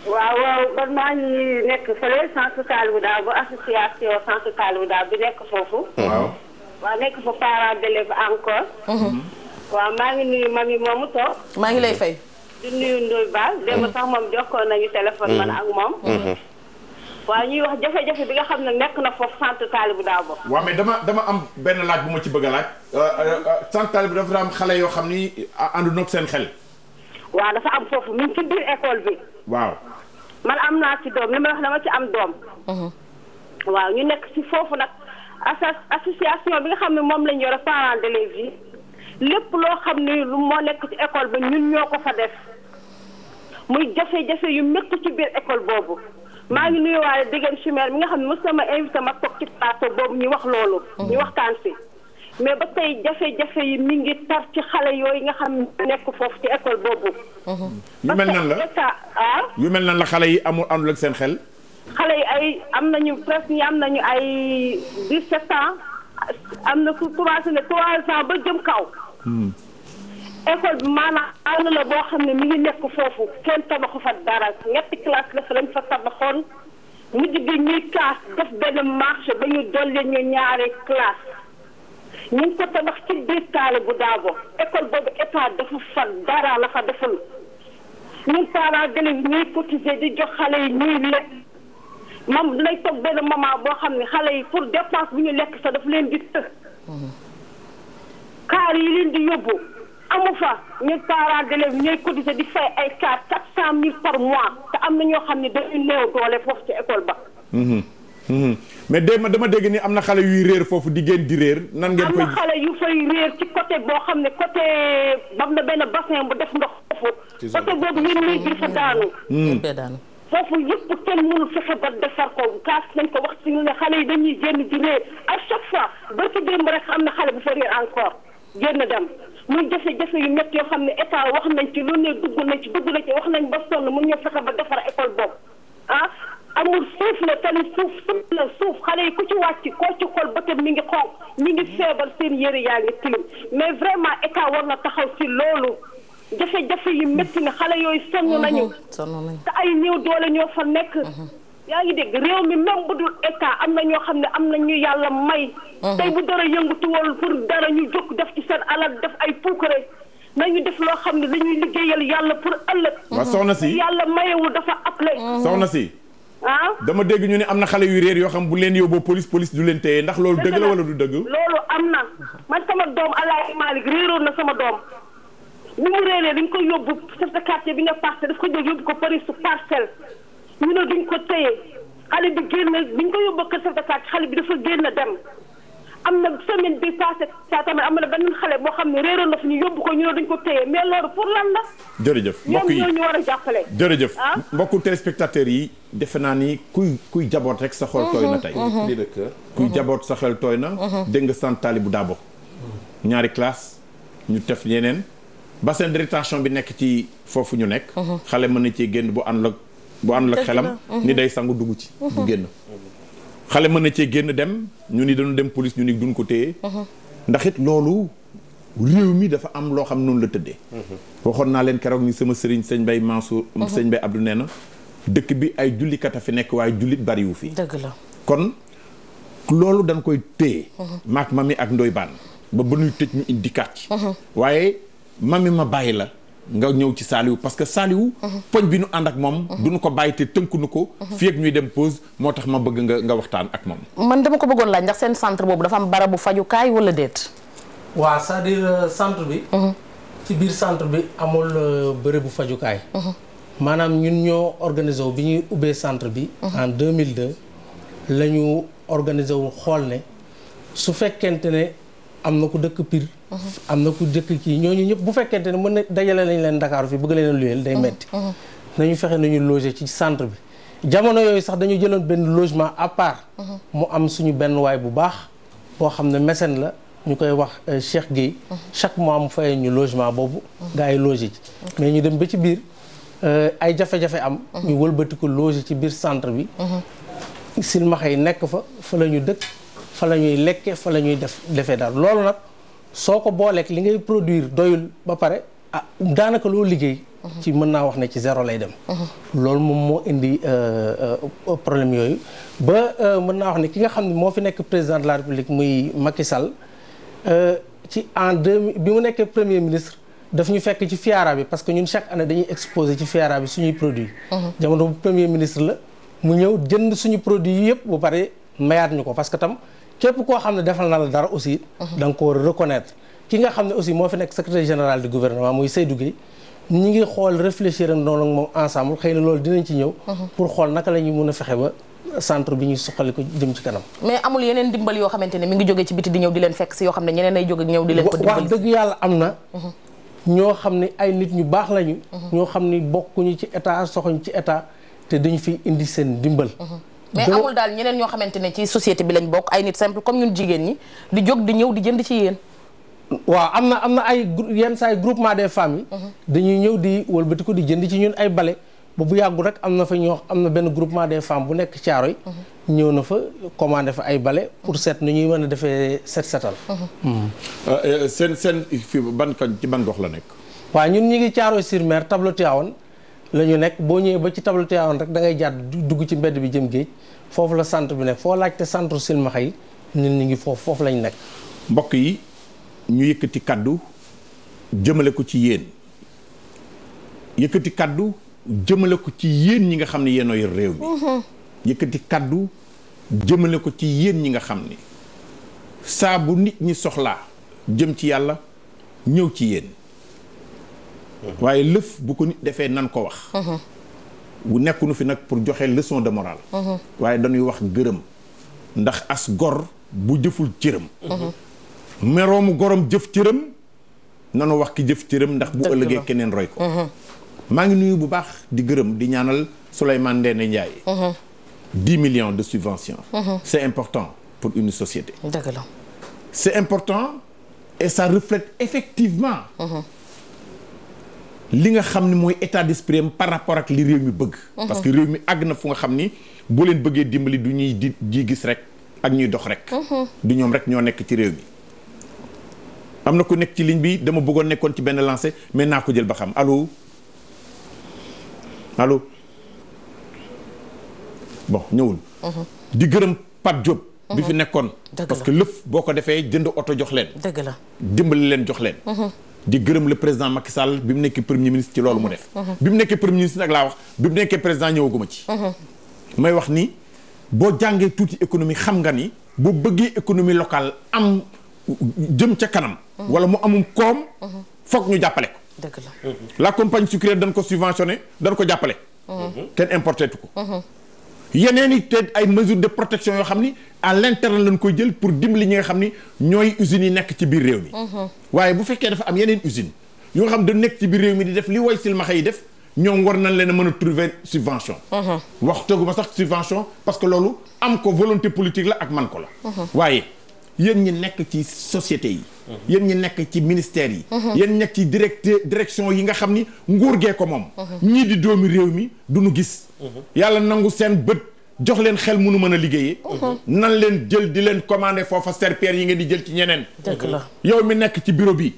waaw kon maa ngi nekk fële centre Talibou Dabo association centre Talibou Dabo bi nekk foofu. waaw nekk fa parents d'élèves encore. waaw maa ngi nuyu Mamy moomu toog. maa ngi lay fay. di nuyu Ndoye Ba. démb sax moom jokkoon nañu téléphone man ak moom. waaw ñuy wax jafe-jafe bi nga xam ne nekk na foofu centre Talibou Dabo. waaw mais dama am benn laaj bu ma ci bëgg a laaj. centre Talibou dafa am xale yoo xam ni àndu noog seen xel. waaw dafa am foofu mu ngi ci biir école bi. waaw. man am naa ci doom li may wax dama ci am doom. waaw ñu nekk ci foofu nag association bi nga xam ne moom lañ yore parents d'élèves yi lépp loo xam ne lu moo nekk ci école ba ñun ñoo ko fa def muy jafe-jafe yu métti ci biir école boobu. maa ngi nuyuwaale Dégène Chimère mi nga xam ne mos sama invité ma toog ci plateau boobu ñu wax loolu. ñu waxtaan si. mais ba tey jafe-jafe yi mi ngi tar ci xale yooyu nga xam ne nekk foofu ci école boobu. yu mel nan la yu mel nan la xale yi àndul ak seen xel. xale yi ay am nañu presque ñi am nañu ay 17 ans am na ku commencé ne 3 ans ba jëm kaw. école bi maanaam àll la boo xam ne mi ngi nekk foofu kenn tabaxu fa dara ñetti classe la fa lañ fa tabaxoon mujj gi ñuy kaas def benn marché ba ñu dolli ñu ñaari classe. ñu ngi ko tabax ci biir Talibou Dabo école boobu état dafa fa dara la fa deful ñun parents d'élèves ñuy cotiser di jox xale yi ñuy lekk moom dinay toog benn moment boo xam ne xale yi pour dépense bu ñu lekk sax daf leen di të. kaar yi leen di yóbbu amu fa ñun parents d'élèves ñuy cotiser di fay ay kaar 400000 par mois te am na ñoo xam ne dañuy néew doole foofu ci école ba. mais dama dégg ni am na xale yuy réer foofu di génn di réer nan ngeen koy. am na xale yu fay réer ci côté boo xam ne côté bam na benn bassin bu def ndox foofu. côté boobu ñun ñuy bi fa daanu. foofu yëpp kenn mënul fexe ba defar ko kaas nañ ko wax ci ñu ne xale yi dañuy génn di réer à chaque fois ba ci démb rek am na xale bu fa réer encore génn dem muy jafe-jafe yu métti yoo xam ne état wax nañ ci lu ne dugg na ci wax nañ ba sonn mën ñoo fexe ba defar école boobu amul suuf la tamit suuf xale yi ku ci wàcc koo ci xool bëtam mi ngi xonq mi ngi feebar seen yëre yaa ngi tilim mais vraiment état war na taxaw ci loolu jafe-jafe yi métti na xale yooyu sonn nañu te ay néew doole ñoo fa nekk yaa ngi dégg réew mi même bu dul état am na ñoo xam ne am na ñu yàlla may tey bu dara yëngutuwul pour dara ñu jóg def ci seen alal def ay puukare nañu def loo xam ne dañuy liggéeyal yàlla pour ëllëg waaw soxna si yàlla mayewul dafa appelé soxna si dama dégg ñu ne am na xale yu réer yoo xam bu leen yóbboo police du leen téye ndax loolu dëgg la wala du dëgg loolu am na man sama doom Alaaji Malick réeroon na sama doom bi mu réeree dañ ko yóbbu chef de quartier bi nga passé daf ko jóg yóbbu ko police su Parcelles ñu ne duñ ko téye xale bi génn biñ ko yóbbu kër chef de quartier xale bi dafa génn dem am na semaine bi passé saa tamit am na benn xale boo xam ne réeroon na fi ñu yóbbu ko ñu ne duñ ko téye mais loolu pour lan la. jërëjëf mbokk yi ñoom ñoo ñu war a jàppale. jërëjëf mbokku téléspectateurs yi defe naa ni kuy jaboot rek sa xol tooy na tey. kuy jaboot sa xel tooy na. dégg nga sant Talibou Dabo. ñaari classe ñu tef ñeneen bassin de rétention bi nekk ci foofu ñu nekk. xale mën na cee génn bu ànd ak xelam. ni day sangu dugg ci. du génn. xale mën na cee génn dem ñu ni dañu dem police ñu ni duñ ko téye ndax it loolu réew mi dafa am loo xam noonu la tëddee waxoon naa leen keroog ni sama sëriñ sëñ Bay Mansour sëñ Bay Abdou nee na dëkk bi ay jullikat a fi nekk waaye jullit bariwu fi dëgg la kon loolu dañ koy téye maak mami ak ndoy baan ba nuy tëj ñu indi kàcc waaye mami ma bàyyi la nga ñëw ci Saliou parce que Saliou poñ bi nu ànd ak moom duñu ko bàyyi te tënkuñu ko fii ak ñuy dem pause moo tax ma bëgg nga waxtaan ak moom man dama ko bëggoon laaj ndax seen centre boobu dafa am barabu fajukaay wala déet waaw c'est-à-dire centre bi ci biir centre bi amul bërëbu fajukaay maanaam ñun ñoo organisé wu bi ñuy ubbee centre bi en 2002 la ñu organisé wu xool ne su fekkente ne am na ku dëkk Pire am na ku dëkk kii ñooñu ñëpp bu fekkente ne mën na dajale nañ leen Dakar fi bëgg leen luyeel day metti nañu fexe nañu loger ci centre bi jamono yooyu sax dañu jëloon benn logement à part mu am suñu benn waay bu baax boo xam ne mécène la ñu koy wax Cheikh Guèye chaque mois mu fayee ñu logement boobu gaa yi loger ci mais ñu dem ba ci biir ay jafe-jafe am ñu wëlbati ko loger ci biir centre bi silmaxa yi nekk fa la ñu dëkk fa la ñuy lekke fa la ñuy defee daal loolu nag soo ko booleeg li ngay produire doyul ba pare daanaka loo liggéey ci mën naa wax ne ci zéro lay dem loolu moom moo indi problème yooyu ba mën naa wax ne ki nga xam ne moo fi nekk président de la république muy Macky Sall ci en 2000 bi mu nekkee premier ministre daf ñu fekk ci FIARA bi parce que ñun chaque année dañuy exposé ci FIARA bi suñuy produit jamono bu premier ministre la mu ñëw jënd suñu produit yi yëpp bu pare mayaat ñu ko parce que tam képp koo xam ne defal na la dara aussi da nga ko war a reconnaître ki nga xam ne aussi moo fi nekk secrétaire général du gouvernement muy Seydou Guèye ñi ngi xool réfléchir ak noonu ak moom ensemble xëy na loolu dinañ ci ñëw pour xool naka la ñuy mën a fexe ba centre bi ñuy suqali ko jëm ci kanam mais amul yeneen dimbal yoo xamante ne mi ngi jóge ci biti di ñëw di leen fekk si yoo xam ne ñeneen ay jóge ak ñëw di leen ko dimbali wax dëgg yàlla am na ñoo xam ne ay nit ñu baax lañu ñoo xam ni bokkuñu ci état soxuñ ci état te dañu fi indi seen dimbal mais amul daal ñeneen ñoo xamante ne ci société bi lañ bokk ay nit simple comme ñun jigéen ñi di jóg di ñëw di jënd ci yéen waaw am na ay yenn saa yi groupement des femmes yi dañuy ñëw di wëlbati ko di jënd ci ñun ay bale ba bu yàggul rek am na benn groupement des femmes bu nekk Caaroy ñëw na fa commandé fa ay bale pour seet nu ñuy mën a defee setal seen fi ban koñ ci ban gox la nekk waaw ñun ñi ngi Caaroy sur Mer tableau Tivaouane la ñu nekk boo ñëwee ba ci tableau Tivaouane rek da ngay jàdd dugg ci mbedd bi jëm géej foofu la centre bi nekk foo laajte centre silmaxa yi ñun ñu ngi foofu lañ nekk mbokk yi ñu yëkkati kaddu jëmale ko ci yéen yëkkati kaddu jëmale ko ci yéen ñi nga xam ne yéen yor réew mi yëkkati kaddu jëmale ko ci yéen ñi nga xam ni saa bu nit ñi soxlaa jëm ci yàlla ñëw ci yéen waaye lëf bu ko nit defee nan ko wax bu nekkunu fi nag pour joxe leçon de morale waaye dañuy wax gërëm ndax as gor bu jëful cëram meroomu gorom jëf cëram nanu wax ki jëf cëram ndax bu ëllëgee keneen roy ko maa ngi nuyu bu baax di gërëm di ñaanal Souleymane Ndéné Ndiaye 10 millions de subventions c'est important pour une société dëgg la c'est important et ça reflète effectivement li nga xam ne mooy état d'esprit am par rapport ak li réew mi bëgg parce que réew mi àgg na fu nga xam ni boo leen bëggee dimbali du ñuy di gis rek ak ñuy dox rek du ñoom rek ñoo nekk ci réew mi am na ku nekk ci ligne bi dama bëggoon nekkoon ci benn lancé mais naa ko jël ba xam allo bon ñëwul di gërëm Pape Diop bi fi nekkoon parce que lëf boo ko defee jënd oto jox leen dëgg la dimbali leen jox leen di gërëm le président Macky Sall bi mu nekkee premier ministre ci loolu mu def bi mu nekkee premier ministre nag laa wax bi mu nekkee président ñëwaguma ci may wax ni boo jàngee tuuti économie xam nga ni boo bëggee économie locale am jëm ca kanam wala mu amum koom foog ñu jàppale ko dëgg la la compagnie sucrière dañ ko subventionné dañ ko jàppale kenn importé tu ko yeneen i te ay mesures de protection yoo xam ni à l'interne lañ koy jël pour dimbali ñi nga xam ni ñooy usines yi nekk ci biir réew mi waaye bu fekkee dafa am yeneen usine yoo xam da nekk ci biir réew mi di def li way silmaxa yi def ñoom war nañ leen a mën a trouver subvention waxtaguma sax subvention parce que loolu am ko volonté politique la ak man ko la waaye yéen ñi nekk ci société yi yéen ñi nekk ci ministères yi yéen nekk ci direction yi nga xam ni nguur gee ko moom ñii di doomi réew mi duñu gis yàlla nangu seen bët jox leen xel mënu mën a liggéeyee nan leen jël di leen commander foofa serpillère yi ngeen di jël ci ñeneen dëgg la yow mi nekk ci bureau bi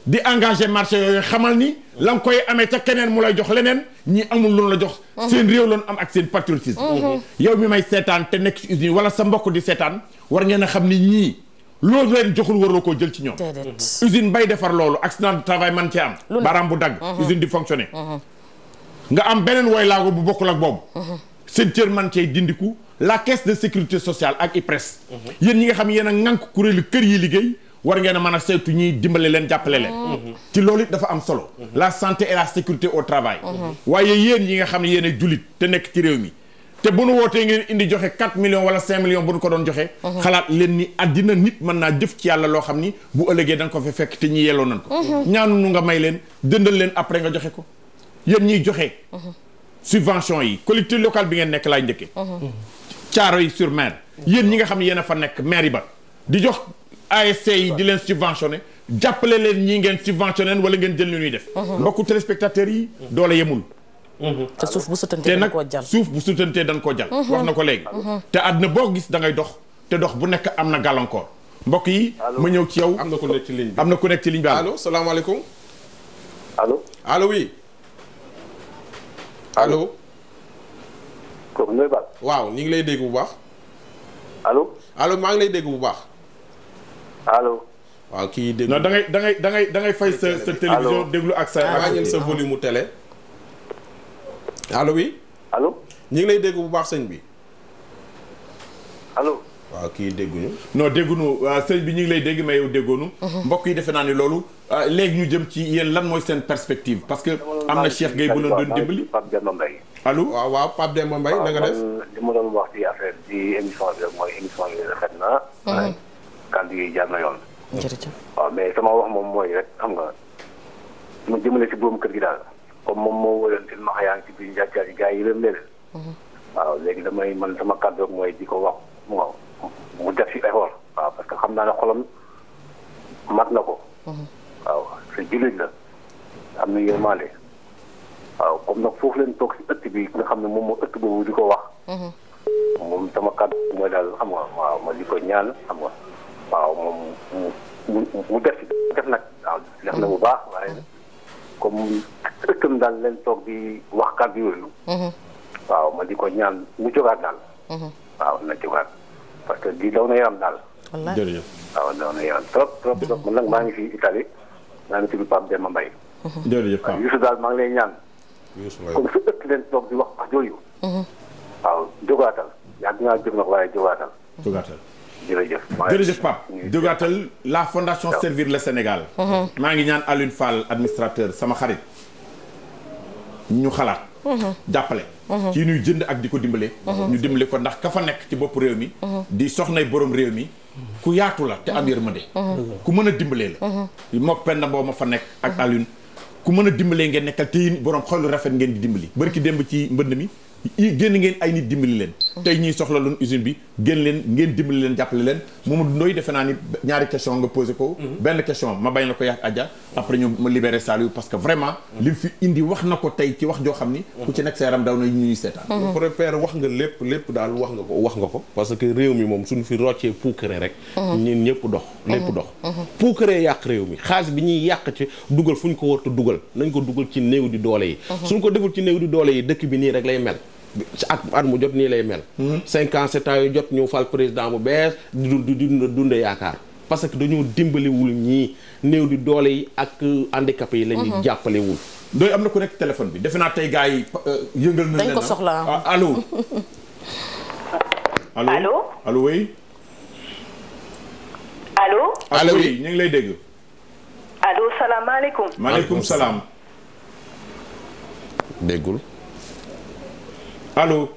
di engagé marché yooyu xamal ni la nga koy amee ca keneen mu lay jox leneen ñi amul loolu la jox seen réew loonu am ak seen patriotisme yow mi may seetaan te nekk ci usine wala sa mbokk di seetaan war ngeen a xam ni ñii loolu leen joxul waroo koo jël ci ñoom usine bay defar loolu accident de travail man cee am baaraam bu dagg usine di fonctionner nga am beneen woy laago bu bokkul ak boobu seen cër man cee dindiku la caisse de sécurité sociale ak IPRES yéen ñi nga xam yéen a ŋànk kuréelu kër yi liggéey war ngeen a mën a saytu ñiy dimbale leen jàppale leen ci loolu it dafa am solo la santé et la sécurité au travail waaye yéen yi nga xam ne yéen a jullit te nekk ci réew mi te bu nu wootee ngeen indi joxe 4 millions wala 5 millions bu nu ko doon joxe xalaat leen ni àddina nit mën naa jëf ci yàlla loo xam ni bu ëllëgee da nga ko fi fekk te ñi yelloo nañ ko ñaanu nu nga may leen dëndal leen après nga joxe ko yéen ñiy joxe subvention yi collectivité locale bi ngeen nekk laay njëkkee Thiaroye-sur-Mer yéen ñi nga xam ne yéen a fa nekk mairie ba di jox ASC yi di leen subventionné jàppale leen ñii ngeen subventionné wala ngeen jël lu ñuy def mbokku téléspectateurs yi doole yemul te suuf bu sutantee dañ koo jàll suuf bu sutantee dañ koo jàll wax na ko léegi te àdduna boo gis da ngay dox te dox bu nekk am na gàllankoor mbokk yi ma ñëw ci yow am na ku nekk ci ligne bi am na ku nekk ci ligne bi allo salaamaaleykum allo oui allo kooku Ndoye Bane. waaw ñu ngi lay dégg bu baax allo maa ngi lay dégg bu baax allo waaw kii dégg non da ngay fay sa télévision déglu ak sa wàññil sa volume mu télé allo oui allo ñu ngi lay dégg bu baax sëñ bi allo waaw kii dégguñu non déggunu sëñ bi ñu ngi lay dégg mais yow déggoonu mbokk yi defe naa ni loolu léegi ñu jëm ci yéen lan mooy seen perspective parce que am na Cheikh Gueye bu la doon dimbali Pape Demba Mbaye allo waaw Pape Demba Mbaye na nga def li ma doon wax ci affaire di émission bi rek mooy émission bi rafet na kàddu yi jaar na yoon jërëjëf waaw mais sama wax moom mooy rek xam nga mu jëmale si boobu kër gi daal comme moom moo wëyoon si max yaa ngi ci biir njàccaar yi gars yi yërëm leen waaw léegi damay man sama kàddu rek mooy di ko wax waaw mu def si effort waaw parce que xam naa ne xolam mat na ko waaw sa jullit la am na yërmande waaw comme nag foofu leen toog si ëtt bi nga xam ne moom moo ëtt boobu di ko wax moom sama kàddu mooy daal xam nga waaw ma di ko ñaan xam nga waaw moom mu def nag waaw def na bu baax waaye comme ëttam daal leen toog di wax kàddu yooyu waaw ma di ko ñaan mu jógaat daal waaw na jógaat parce que di daw na yaram daal jërëjëf waaw daw na yaram trop man nag maa ngi fi Italie maa ngi tudd Pape Demba Mbaye jërëjëf waaw Youssou daal maa ngi lay ñaan comme su ëtt leen toog di wax jooyu waaw jógaatal yàgg naa jóg nag waaye jógaatal jërëjëf Pape jógaatal la fondation Servir le Sénégal maa ngi ñaan Alioune Fall administrateur sama xarit ñu xalaat jàppale ci ñuy jënd ak di ko dimbale ñu dimbale ko ndax ka fa nekk ci bopp réew mi di soxnay borom réew mi ku yaatu la te am yërmande ku mën a dimbalee la mook penn boo ma fa nekk ak Alioune ku mën a dimbalee ngeen nekkal te yéen borom xol lu rafet ngeen di dimbali bari ki démb ci mbënd mi génn ngeen ay nit dimbali leen tey ñuy soxla loon usine bi génn leen ngeen dimbali leen jàppale leen Mamadou Ndoye defe naa ni ñaari question nga posé ko benn question ma bañ la ko yàq Adja après ñu ma libéré Saliou parce que vraiment li fi indi wax na ko tey ci wax joo xam ni ku ci nekk sa yaram daw na ñuy seetaan père wax nga lépp daal wax nga ko parce que réew mi moom suñu fi roccee puukare rek ñun ñëpp dox lépp dox puukare yàq réew mi xaalis bi ñuy yàq ci dugal fu ñu ko warta dugal nañ ko dugal ci néew di doole yi suñ ko deful ci néew di doole yi dëkk bi nii rek lay mel at mu jot nii lay mel 5 ans 7 ans yu jot ñu fal président bu bees di dunde yaakaar parce que dañoo dimbaliwul ñii néew di doole yi ak handicapé yi la ñuy jàppalewul Ndoye am na ku nekk téléphone bi defe naa tey gars yi yëngal na leen dañ ko soxla allo allo oui allo oui ñu ngi lay dégg allo salaamaaleykum. maaleykum salaam déggul allo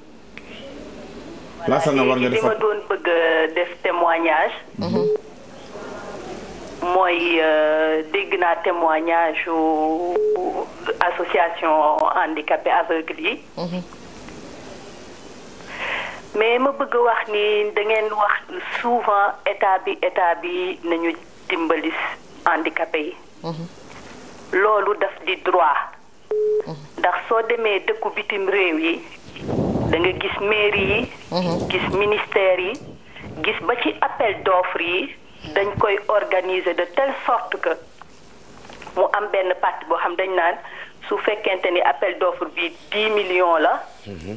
Lassana war nga li ma doon bëgg def témoignage mooy dégg naa témoignage association handicapé aveugle yi mais ma bëgg wax ni da ngeen wax souvent état bi nañu dimbali handicapé yi loolu daf di droit ndax soo demee dëkku bitim réew yi da nga gis mairie yi gis ministère yi gis ba ci appel d'offre yi dañ koy organiser de telle sorte que mu am benn partie boo xam dañ naan su fekkente ni appel d'offre bi 10 millions la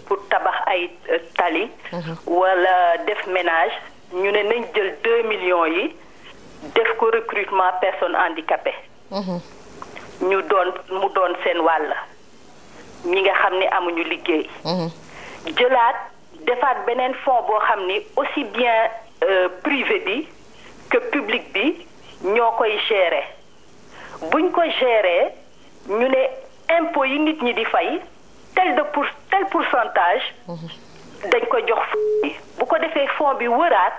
pour tabax ay tali wala def ménage ñu ne nañ jël 2 millions yi def ko recrutement personnes handicapées mu doon seen wàll ñi nga xam ni amuñu liggéey jëlaat defaat beneen fonds boo xam ni aussi bien privé bi que public bi ñoo koy gérer buñ ko gérer ñu ne impôt yi nit ñi di fay tel pourcentage dañ ko jox bu ko defee fonds bi wëraat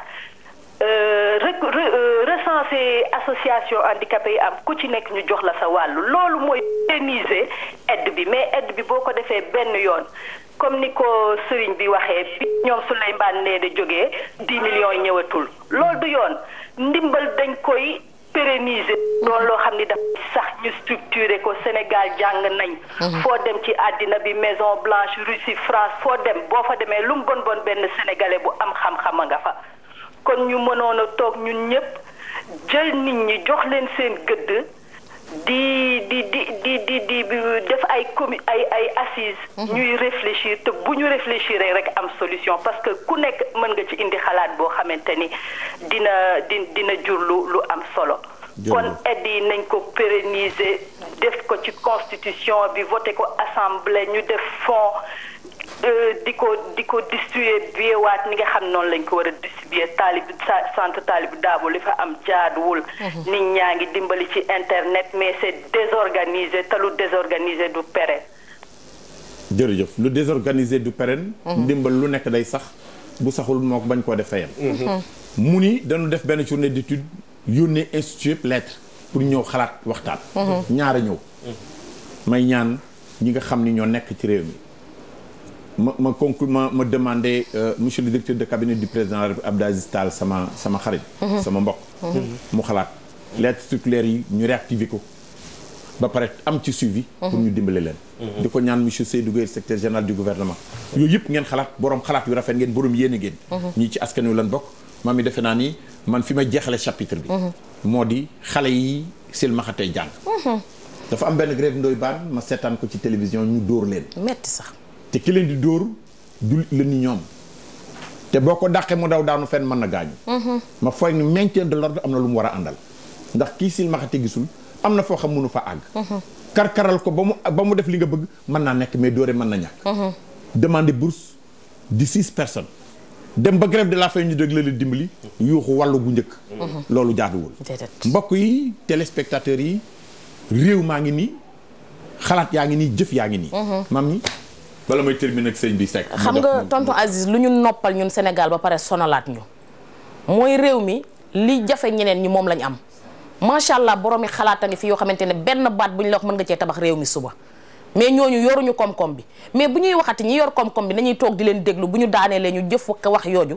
recenser association handicapé yi am ku ci nekk ñu jox la sa wàllu loolu mooy pérenniser aide bi mais aide bi boo ko defee benn yoon comme ni ko sëriñ bi waxee bi ñoom Souleymane nee de jógee 10 millions yi ñëwatul loolu du yoon ndimbal dañ koy pérenniser doon loo xam ni dafa sax ñu structuré ko Sénégal jàng nañ foo dem ci àddina bi Maison Blanche Russie France foo dem boo fa demee lu mu bon benn sénégalais bu am xam-xam a nga fa kon ñu mënoon a toog ñun ñëpp jël nit ñi jox leen seen gëdd di def ay assises ñuy réfléchir te bu ñu réfléchir rek am solution parce que ku nekk mën nga ci indi xalaat boo xamante ni dina jur lu am solo kon aide yi nañ ko pérenniser def ko ci constitution bi voté ko assemblée ñu def fonds di ko distribuer biewaat ni nga xam noonu lañ ko war a distribuer centre Talibou Dabo li fa am jaaduwul nit ñaa ngi dimbali ci internet mais c'est désorganisé te lu désorganisé du pérenne jërëjëf lu désorganisé du pérenne ndimbal lu nekk day sax bu saxul moo ko bañ koo def fayam mu ni dañu def benn journée d'étude yónnee institut lettre pour ñëw xalaat waxtaan ñaara ñëw may ñaan ñi nga xam ni ñoo nekk ci réew mi ma demandé monsieur le directeur de cabinet du président Abdou Aziz Tall sama xarit sama mbokk mu xalaat lettre circulaire yi ñu réactiver ko ba pare am ci suivi pour ñu dimbale leen di ko ñaan monsieur Seydou Gueye secrétaire général du gouvernement yooyu yëpp ngeen xalaat boroom xalaat yu rafet ngeen boroom yéene ngeen ñii ci askan wi lan bokk maa mi defe naa ni man fi may jeexale chapitre bi moo di xale yi silmaxatee jàng dafa am benn grève Ndoye Bane ma seetaan ko ci télévision ñu dóor leen metti sax te ki leen di dóor du la ni ñoom te boo ko dàqee mu daw daanu fenn mën na gaañu ma foog ni maintien de l'ordre am na lu mu war a àndal ndax kii silmaxate gisul am na foo xam mënu fa àgg karkaral ko ba mu def li nga bëgg mën naa nekk mais dóore mën na ñàkk demander bourse de 6 personnes dem ba grève de la faim ñu dëgg la dimbali yuuxu wàllu bu njëkk loolu jaaduwul mbokk yi téléspectateurs yi réew maa ngi nii xalaat yaa ngi nii jëf yaa ngi nii mam ni bala may terminer ak sëñ bi Seck. xam nga tonton Aziz lu ñu noppal ñun Sénégal ba pare sonalaat ñu mooy réew mi li jafe ñeneen ñi moom lañ am macha allah boroomi xalaat a ngi fi yoo xamante ne benn baat bu ñu la wax mën nga cee tabax réew mi suba mais ñooñu yoruñu koom-koom bi mais bu ñuy waxati ñi yor koom-koom bi nañuy toog di leen déglu bu ñu daaneelee ñu jëf wax yooju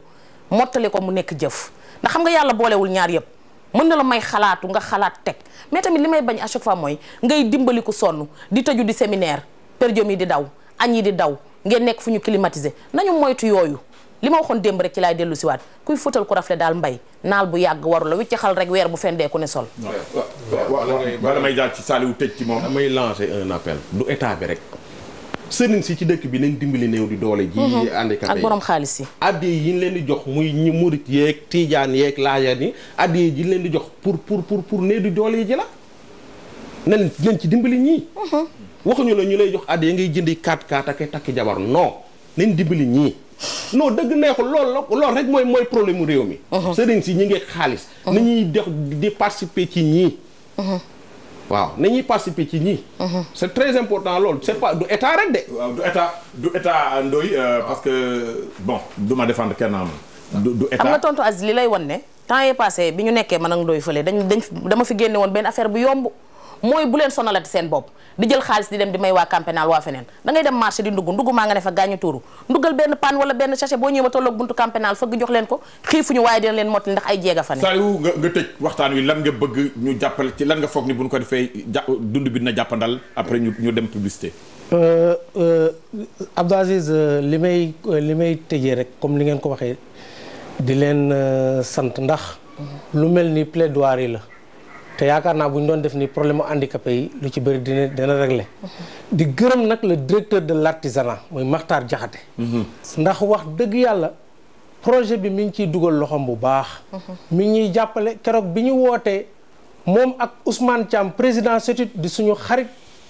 mottali ko mu nekk jëf ndax xam nga yàlla boolewul ñaar yëpp mën na la may xalaatu nga xalaat teg mais tamit li may bañ à chaque fois mooy ngay dimbali ku sonn di tëju di séminaire per diem yi di daw añ yi di daw ngeen nekk fu ñu climatisé nañu moytu yooyu li ma waxoon démb rek ci laay dellu siwaat kuy fóotal ku rafle daal mbay naal bu yàgg waru la wicc xal rek weer bu fendee ku ne sol. bala may jaar ci Saliou tëj ci moom. damay lancer un appel du état bi rek sëriñ si ci dëkk bi nañ dimbali néew di doole ji handicapé ak borom xaalis yi addiya yi ñu leen di jox muy ñi murit yeeg tiijaan yeeg laajaan yi addiya ji ñu leen di jox pour néew di doole yi ji la nañ ci dimbali ñii waxuñu la ñu lay jox addiya ngay jëndi 4x4 ak takki jabar non nañ dimbali ñii non dëgg neexul loolu rek mooy problème mu réew mi sëriñ si ñi ngi xaalis nañuy dox di participer ci ñii waaw nañuy participer ci ñii. c'est très important loolu c'est pas du état rek de. waaw du état Ndoye parce que bon du ma défendre kenn am du état. xam nga tontu Aziz li lay wan ne temps yii passé bi ñu nekkee man ak Ndoye fële dama fi génne woon benn affaire bu yomb mooy bu leen sonalati seen bopp di jël xaalis di dem di may waa campénal waa feneen da ngay dem marché di ndugg maa nga ne fa gaañu tuuru nduggal benn pan wala benn sachet boo ñëwee ba tolloog buntu campénal fëgg jox leen ko xiifuñu waaye dina leen mottali ndax ay jeega fa ne. Saliou nga tëj waxtaan wi lan nga bëgg ñu jàppale ci lan nga foog ni bu ñu ko defee dund bi dina jàppandal après ñu dem publicité. Abdou Aziz li may tëjee rek comme li ngeen ko waxee di leen sant ndax lu mel ni plaidoirie la. te yaakaar naa bu ñu doon def ni problème mu handicapé yi lu ci bëri dina réglé. di gërëm nag le directeur de l'artisanat muy Makhtar Diakhaté. ndax wax dëgg yàlla projet bi mi ngi ciy dugal loxoom bu baax. mi ngi ñuy jàppale keroog bi ñu wootee moom ak Ousmane Thiam président CETUD di suñu xarit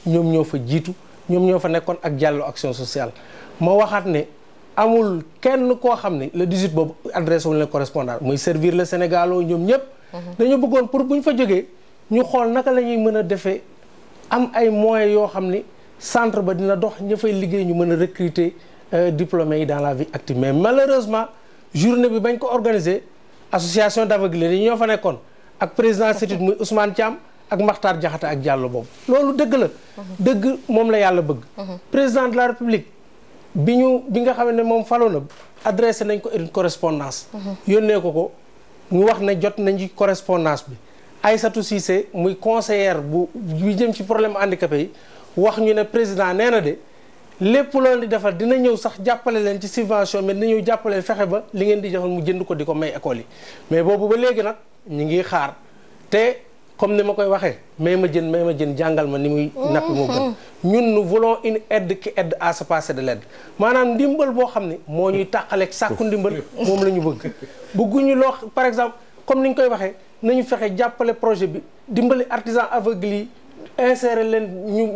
ñoom ñoo fa jiitu ñoom ñoo fa nekkoon ak Diallo action sociale. ma waxaat ne amul kenn koo xam ne le 18 boobu adressé wuñ leen correspondant muy servir le Sénégal ñoom ñëpp. dañu bëggoon pour bu ñu fa jógee ñu xool naka la ñuy mën a defee am ay moyens yoo xam ni centre ba dina dox ña fay liggéey ñu mën a recruter diplômés yi dans la vie active mais malheureusement journée bi bañ ko organiser association d'aveuglés yi ñoo fa nekkoon ak président CETUD muy Ousmane Thiam ak Makhtar Diakhaté ak Diallo boobu loolu dëgg la dëgg moom la yàlla bëgg président de la République bi nga xam ne moom falo na adressé nañ ko une correspondance yónnee ko ñu wax ne jot nañ ci correspondance bi Aïssatou Cissé muy conseillère bu jëm ci problème handicapé yi wax ñu ne président nee na de lépp loolu di defal dina ñëw sax jàppale leen ci subvention mais dina ñëw jàppale fexe ba li ngeen di joxal mu jënd ko di ko may école yi mais boobu ba léegi nag ñu ngi xaar te comme ni ma koy waxee may ma jën jàngal ma ni muy nappi moo gën ñun nous voulons une aide qui aide à se passer de l'aide maanaam ndimbal boo xam ne moo ñuy tàqaleeg sàkku ndimbal moom la ñu bëgg bëgguñu loo par exemple comme ni ñu koy waxee nañu fexe jàppale projet bi dimbali artisan aveugle yi insérer leen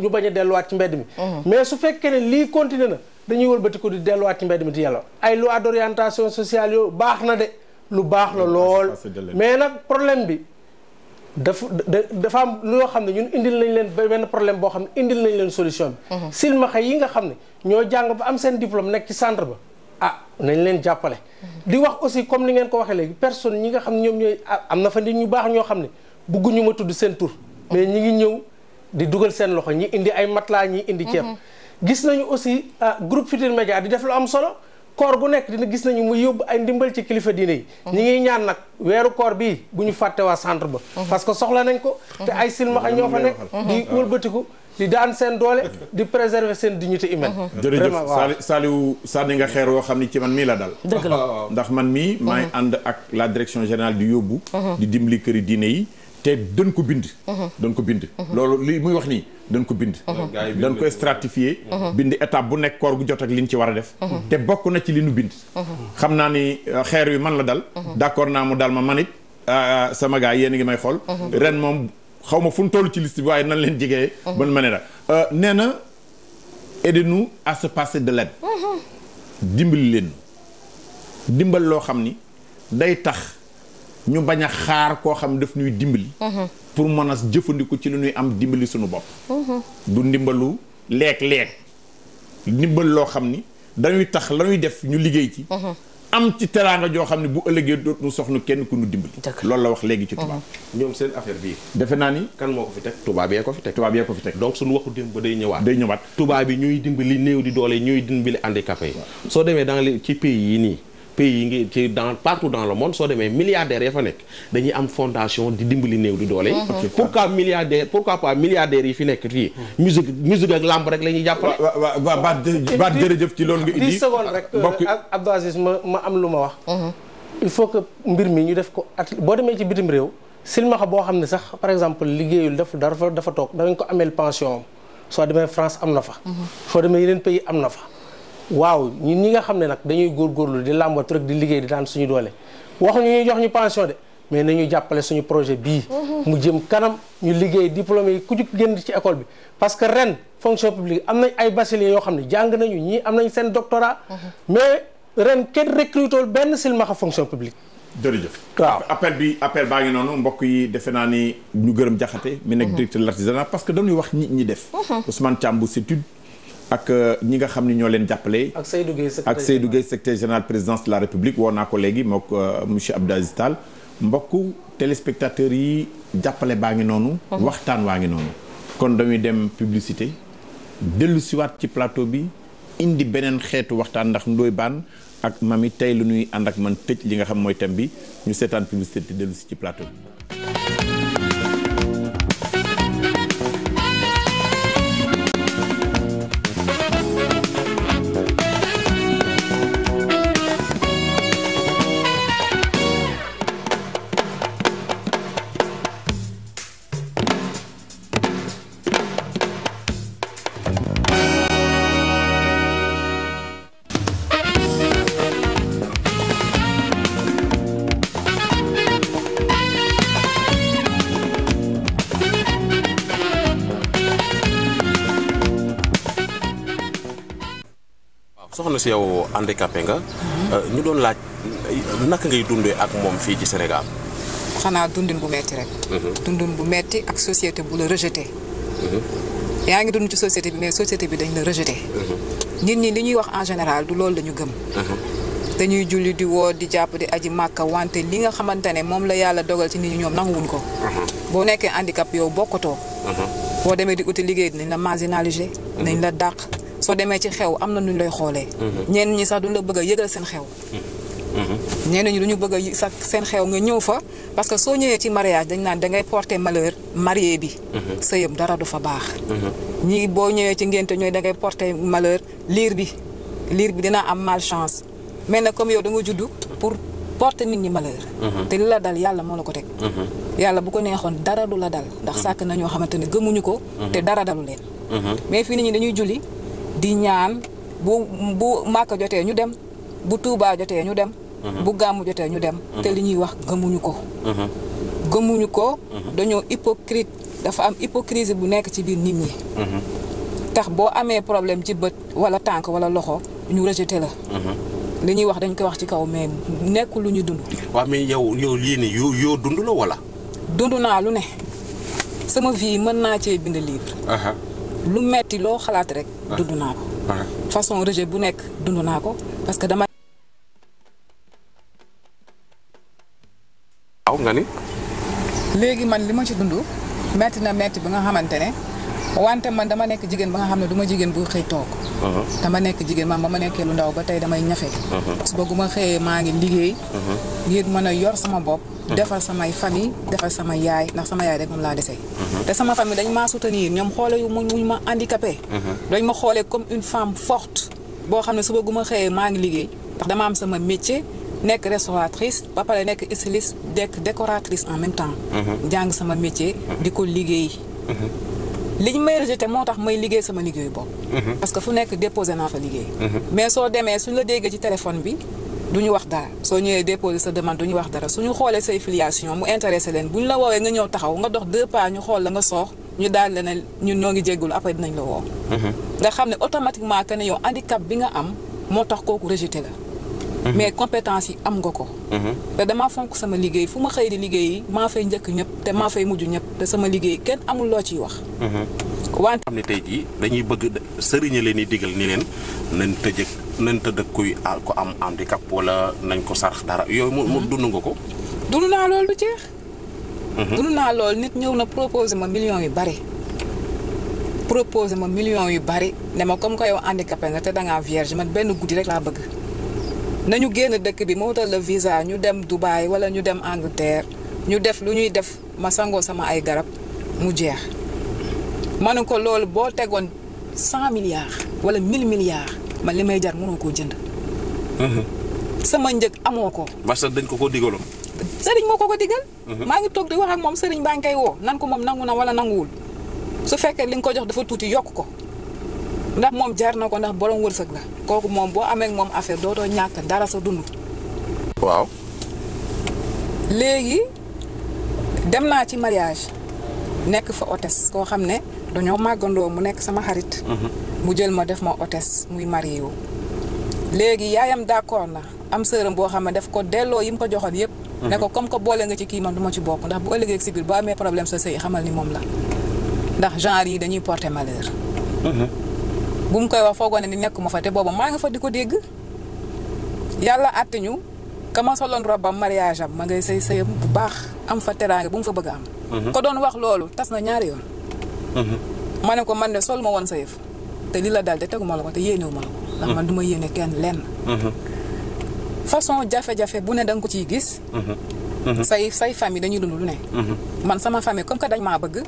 ñu bañ a delluwaat ci mbedd mi mais su fekkee ne lii continuer na dañuy wëlbati ko di delluwaat ci mbedd mi di yàlla ay loi d'orientation sociale yooyu baax na de lu baax la lool mais nag problème bi dafa am loo xam ne ñun indil nañ leen benn problème boo xam ne indil nañ leen solution bi silmaxa yi nga xam ne ñoo jàng ba am seen diplôme nekk ci centre ba nañ leen jàppale di wax aussi comme ni ngeen ko waxee léegi personne ñi nga xam ne ñoom ñooy am na fa nit ñu baax ñoo xam ne bugguñu ma tudd seen tur mais ñi ngi ñëw di dugal seen loxo ñi indi ay matelas ñi indi ceeb gis nañu aussi groupe Futurs Médias di def lu am solo koor gu nekk dina gis nañu muy yóbbu ay ndimbal ci kilifa diine yi ñi ngi ñaan nag weeru koor bii bu ñu fàtte waa centre ba parce que soxla nañ ko te ay silmaxa ñoo fa nekk di wëlbatiku di daan seen doole di préserver seen dignité humaine jërëjëf Saliou sànni nga xeer yoo xam ni ci man mii la dal dëgg la ndax man mii maay ànd ak la direction générale di yóbbu di dimbali këri diine yi te dañ ko bind loolu li muy wax nii dañ ko bind dañ ko stratifier bind étape bu nekk koor gu jot ak li ñu ci war a def te bokk na ci li ñu bind xam naa ni xeer wi man la dal d'accord naa mu dal ma man it sama gars yéen a ngi may xool ren moom xaw ma fu ñu toll ci liste bi waaye nan leen jigee ban ma ne da nee na aidez-nous à se passer de l'aide dimbali leen dimbal loo xam ni day tax ñu bañ a xaar koo xam daf ñuy dimbali pour mën a jëfandiku ci lu ñuy am dimbali suñu bopp du ndimbalu leeg-leeg ndimbal loo xam ni dañuy tax la ñuy def ñu liggéey ci am ci teraanga joo xam ne bu ëllëgee dootu soxna kenn ku ñu dimbali loolu la wax léegi ci tubaab ñoom seen affaire bii defe naa ni kan moo ko fi teg tubaab yee ko fi teg donc suñu waxu démb ba day ñëwaat tubaab yi ñuy dimbali néew di doole ñuy dimbali handicapé yi soo demee dans les ci pays yi nii pays yi ngi ci partout dans le monde soo demee milliardaires ya fa nekk dañuy am fondation di dimbali néew di doole pourquoi pas milliardaires yi fi nekk fii musique ak lamb rek la ñuy jàppale baat jërëjëf ci loolu nga indi 10 secondes rek Abdou Aziz ma am lu ma wax il faut que mbir mi ñu def ko boo demee ci bitim réew silmaxa boo xam ne sax par exemple liggéeyul dafa toog danañ ko ameel pension soo demee France am na fa soo demee yeneen pays am na fa waaw ñun ñi nga xam ne nag dañuy góorgóorlu di làmbatu rek di liggéey di daan suñu doole waxuñu ñuy jox ñu pension de mais nañu jàppale suñu projet bii mu jëm kanam ñu liggéey diplômé yi ku ci génn ci école bi parce que ren fonction publique am nañ ay bacheliers yoo xam ne jàng nañu ñii am nañ seen doctorat mais ren kenn recruté benn silmaxa fonction publique jërëjëf waaw appel baa ngi noonu mbokk yi defe naa ni ñu gërëm Jaxate mi nekk directeur de l'artisanat parce que dañuy wax ñi def Ousmane Thiam bu CETUD ak ñi nga xam ni ñoo leen jàppale ak Seydou Gueye secrétaire général présidence de la République woo naa ko léegi mook monsieur Abdou Aziz Tall mbokku téléspectateurs yi jàppale baa ngi noonu waxtaan waa ngi noonu kon dañuy dem publicité dellu siwaat ci plateau bi indi beneen xeetu waxtaan ndax Ndoye Bane ak Mamy tey lu ñuy ànd ak man tëj li nga xam mooy thème bi ñu seetaan publicité te dellu si ci plateau bi soxna si yow handicapé nga ñu doon laaj naka ngay dundee ak moom fii ci Sénégal xanaa dundin bu metti rek dundin bu metti ak société bu la rejeté yaa ngi dund ci société bi mais société bi dañ la rejeté nit ñi li ñuy wax en général du loolu lañu gëm dañuy julli di woo di jàpp di aji màkka wante li nga xamante ne moom la yàlla dogal ci nit ñi ñoom nanguwuñ ko boo nekkee handicap yow bokkatoo boo demee di uti liggéey dinañ la marginalisé nañ la dàq soo demee ci xew am na nuñ lay xoolee ñenn ñi sax duñ la bëgg a yëgal seen xew ñenn ñi duñu bëgg a sax seen xew nga ñëw fa parce que soo ñëwee ci mariage dañ naan dangay porter malheur marié bi sëyam dara du fa baax ñi boo ñëwee ci ngénte ñooy dangay porter malheur liir bi dina am malchance mais nag comme yow da nga juddu pour porter nit ñi malheur te li la dal yàlla moo la ko teg yàlla bu ko neexoon dara du la dal ndax sàkk na ñoo xamante ne gëmuñu ko te dara dalu leen mais fii nit ñi dañuy julli di ñaan bu Màkka jotee ñu dem bu Tuubaa jotee ñu dem bu gàmmu jotee ñu dem te li ñuy wax gëmuñu ko dañoo hypocrite dafa am hypocrisie bu nekk ci biir nit ñi tax boo amee problème ci bët wala tànk wala loxo ñu rejeté la li ñuy wax dañ koy wax ci kaw mais nekkul lu ñu dund waaw mais yow lii ne yoo dund la wala dund naa lu ne sama vie mën naa cee bind livre lu metti loo xalaat rek dund naa ko façon rejet bu nekk dund naa ko parce que dama waaw nga ni léegi man li ma ci dund metti na metti bi nga xamante ne wante man dama nekk jigéen ba nga xam ne du ma jigéen bu xëy toog dama nekk jigéen man ba ma nekkee lu ndaw ba tey damay ñafe suba gu ma xëyee maa ngi liggéey ngir mën a yor sama bopp defal samay famille defal sama yaay ndax sama yaay rek moom laa desee te sama famille dañ maa soutenir ñoom xoole yu muñ ma handicapé dañ ma xoolee comme une femme forte boo xam ne suba gu ma xëyee maa ngi liggéey ndax dama am sama métier nekk restauratrice ba pare nekk styliste nekk décoratrice en même temps jàng sama métier di ko liggéey li ñu may rejeté moo tax may liggéey sama liggéeyu bopp parce que fu nekk déposé naa fa liggéey mais soo demee suñu la déggee ci téléphone bi du ñu wax dara soo ñëwee déposé sa demande du ñu wax dara suñu xoolee say filiation mu intéressé leen bu ñu la woowee nga ñëw taxaw nga dox 2 pas ñu xool la nga soox ñu daal la ne ñun ñoo ngi jéggulu après dinañ la woo nga xam ne automatiquement que ne yow handicap bi nga am moo tax kooku rejeté la mais compétence yi am nga ko te damaa fonk sama liggéey fu ma xëy di liggéey maa fay njëkk ñëpp te maa fay mujj ñëpp te sama liggéey kenn amul loo ciy wax wante xam ne tey jii dañuy bëgg sëriñ leen di digal ni leen nañ tëdd kuy ko am handicap wala nañ ko sarax dara yooyu mu dund nga ko. dund naa loolu du jeex. dund naa loolu nit ñëw na proposé ma millions yu bari. ne ma comme que yow handicapé nga te dangaa vierge man benn guddi rek laa bëgg. nañu génn dëkk bi ma wutal la visa ñu dem Dubaï wala ñu dem Angleterre ñu def lu ñuy def ma sangoo sama ay garab mu jeex. ma ne ko loolu boo tegoon 100 milliards wala 1000 milliards man li may jar mënoo koo jënd. sama njëg amoo ko. parce que dañ ko digaloon. sëriñ moo ko digal. maa ngi toog di wax ak moom sëriñ baa ngi koy woo nan ko moom nangu na wala nanguwul su fekkee li nga ko jox dafa tuuti yokk ko ndax moom jar na ko ndax borom wërsëg la kooku moom boo amee ak moom affaire dootoo ñàkk dara sa dund. waaw. léegi dem naa ci mariage nekk fa hôtesse koo xam ne dañoo màggandoo mu nekk sama xarit. mu jël ma def ma hôtesse muy marié wu. léegi yaayam d'accord na am sëram boo xam ne daf ko delloo yi mu ko joxoon yépp ne ko comme que boole nga ci kii man du ma ci bokk ndax bu ëllëgee si biir boo amee problème sa sëy xamal ni moom la ndax genre yi dañuy porter malheur. bu mu koy wax foogoo ne ni nekkuma fa te booba maa nga fa di ko dégg yàlla àtte ñu ka ma soloon robam mariage am ma ngay sëy sëyam bu baax am fa teraanga bu mu fa bëgg a am. ko doon wax loolu tas na ñaari yoon. ma ne ko man de sol ma woon sa yëf te li la dal te teguma la ko te yéenewu ma la ko. ndax man du ma yéene kenn lenn. façon jafe-jafe bu ne da nga ko ciy gis. say famille dañuy dund lu ne. man sama famille comme que dañ maa bëgg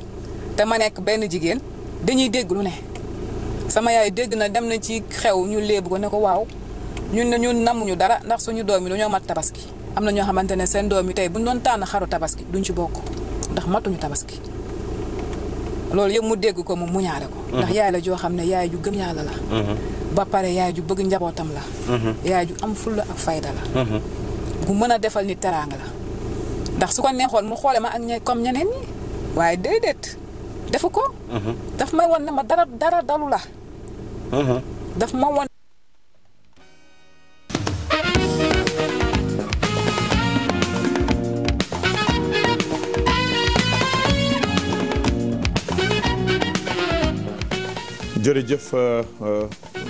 te ma nekk benn jigéen dañuy dégg lu ne. sama yaay dégg na dem na ci xew ñu léebu ko ne ko waaw ñun namuñu dara ndax suñu doom yi dañoo mat tabaski am na ñoo xamante ne seen doom yi tey buñ doon tànn xaru tabaski duñ ci bokk ndax matuñu tabaski. loolu yëpp mu dégg ko mu muñaale ko. ndax yaay la joo xam ne yaay ju gëm yàlla la. ba pare yaay ju bëgg njabootam la. yaay ju am fulla ak fayda la. bu mën a defal nit teraanga la. ndax su ko neexoon mu xoole ma ak comme ñeneen ñi waaye déedéet defu ko. daf may won ne ma dara dalu la. daf ma won. jërëjëf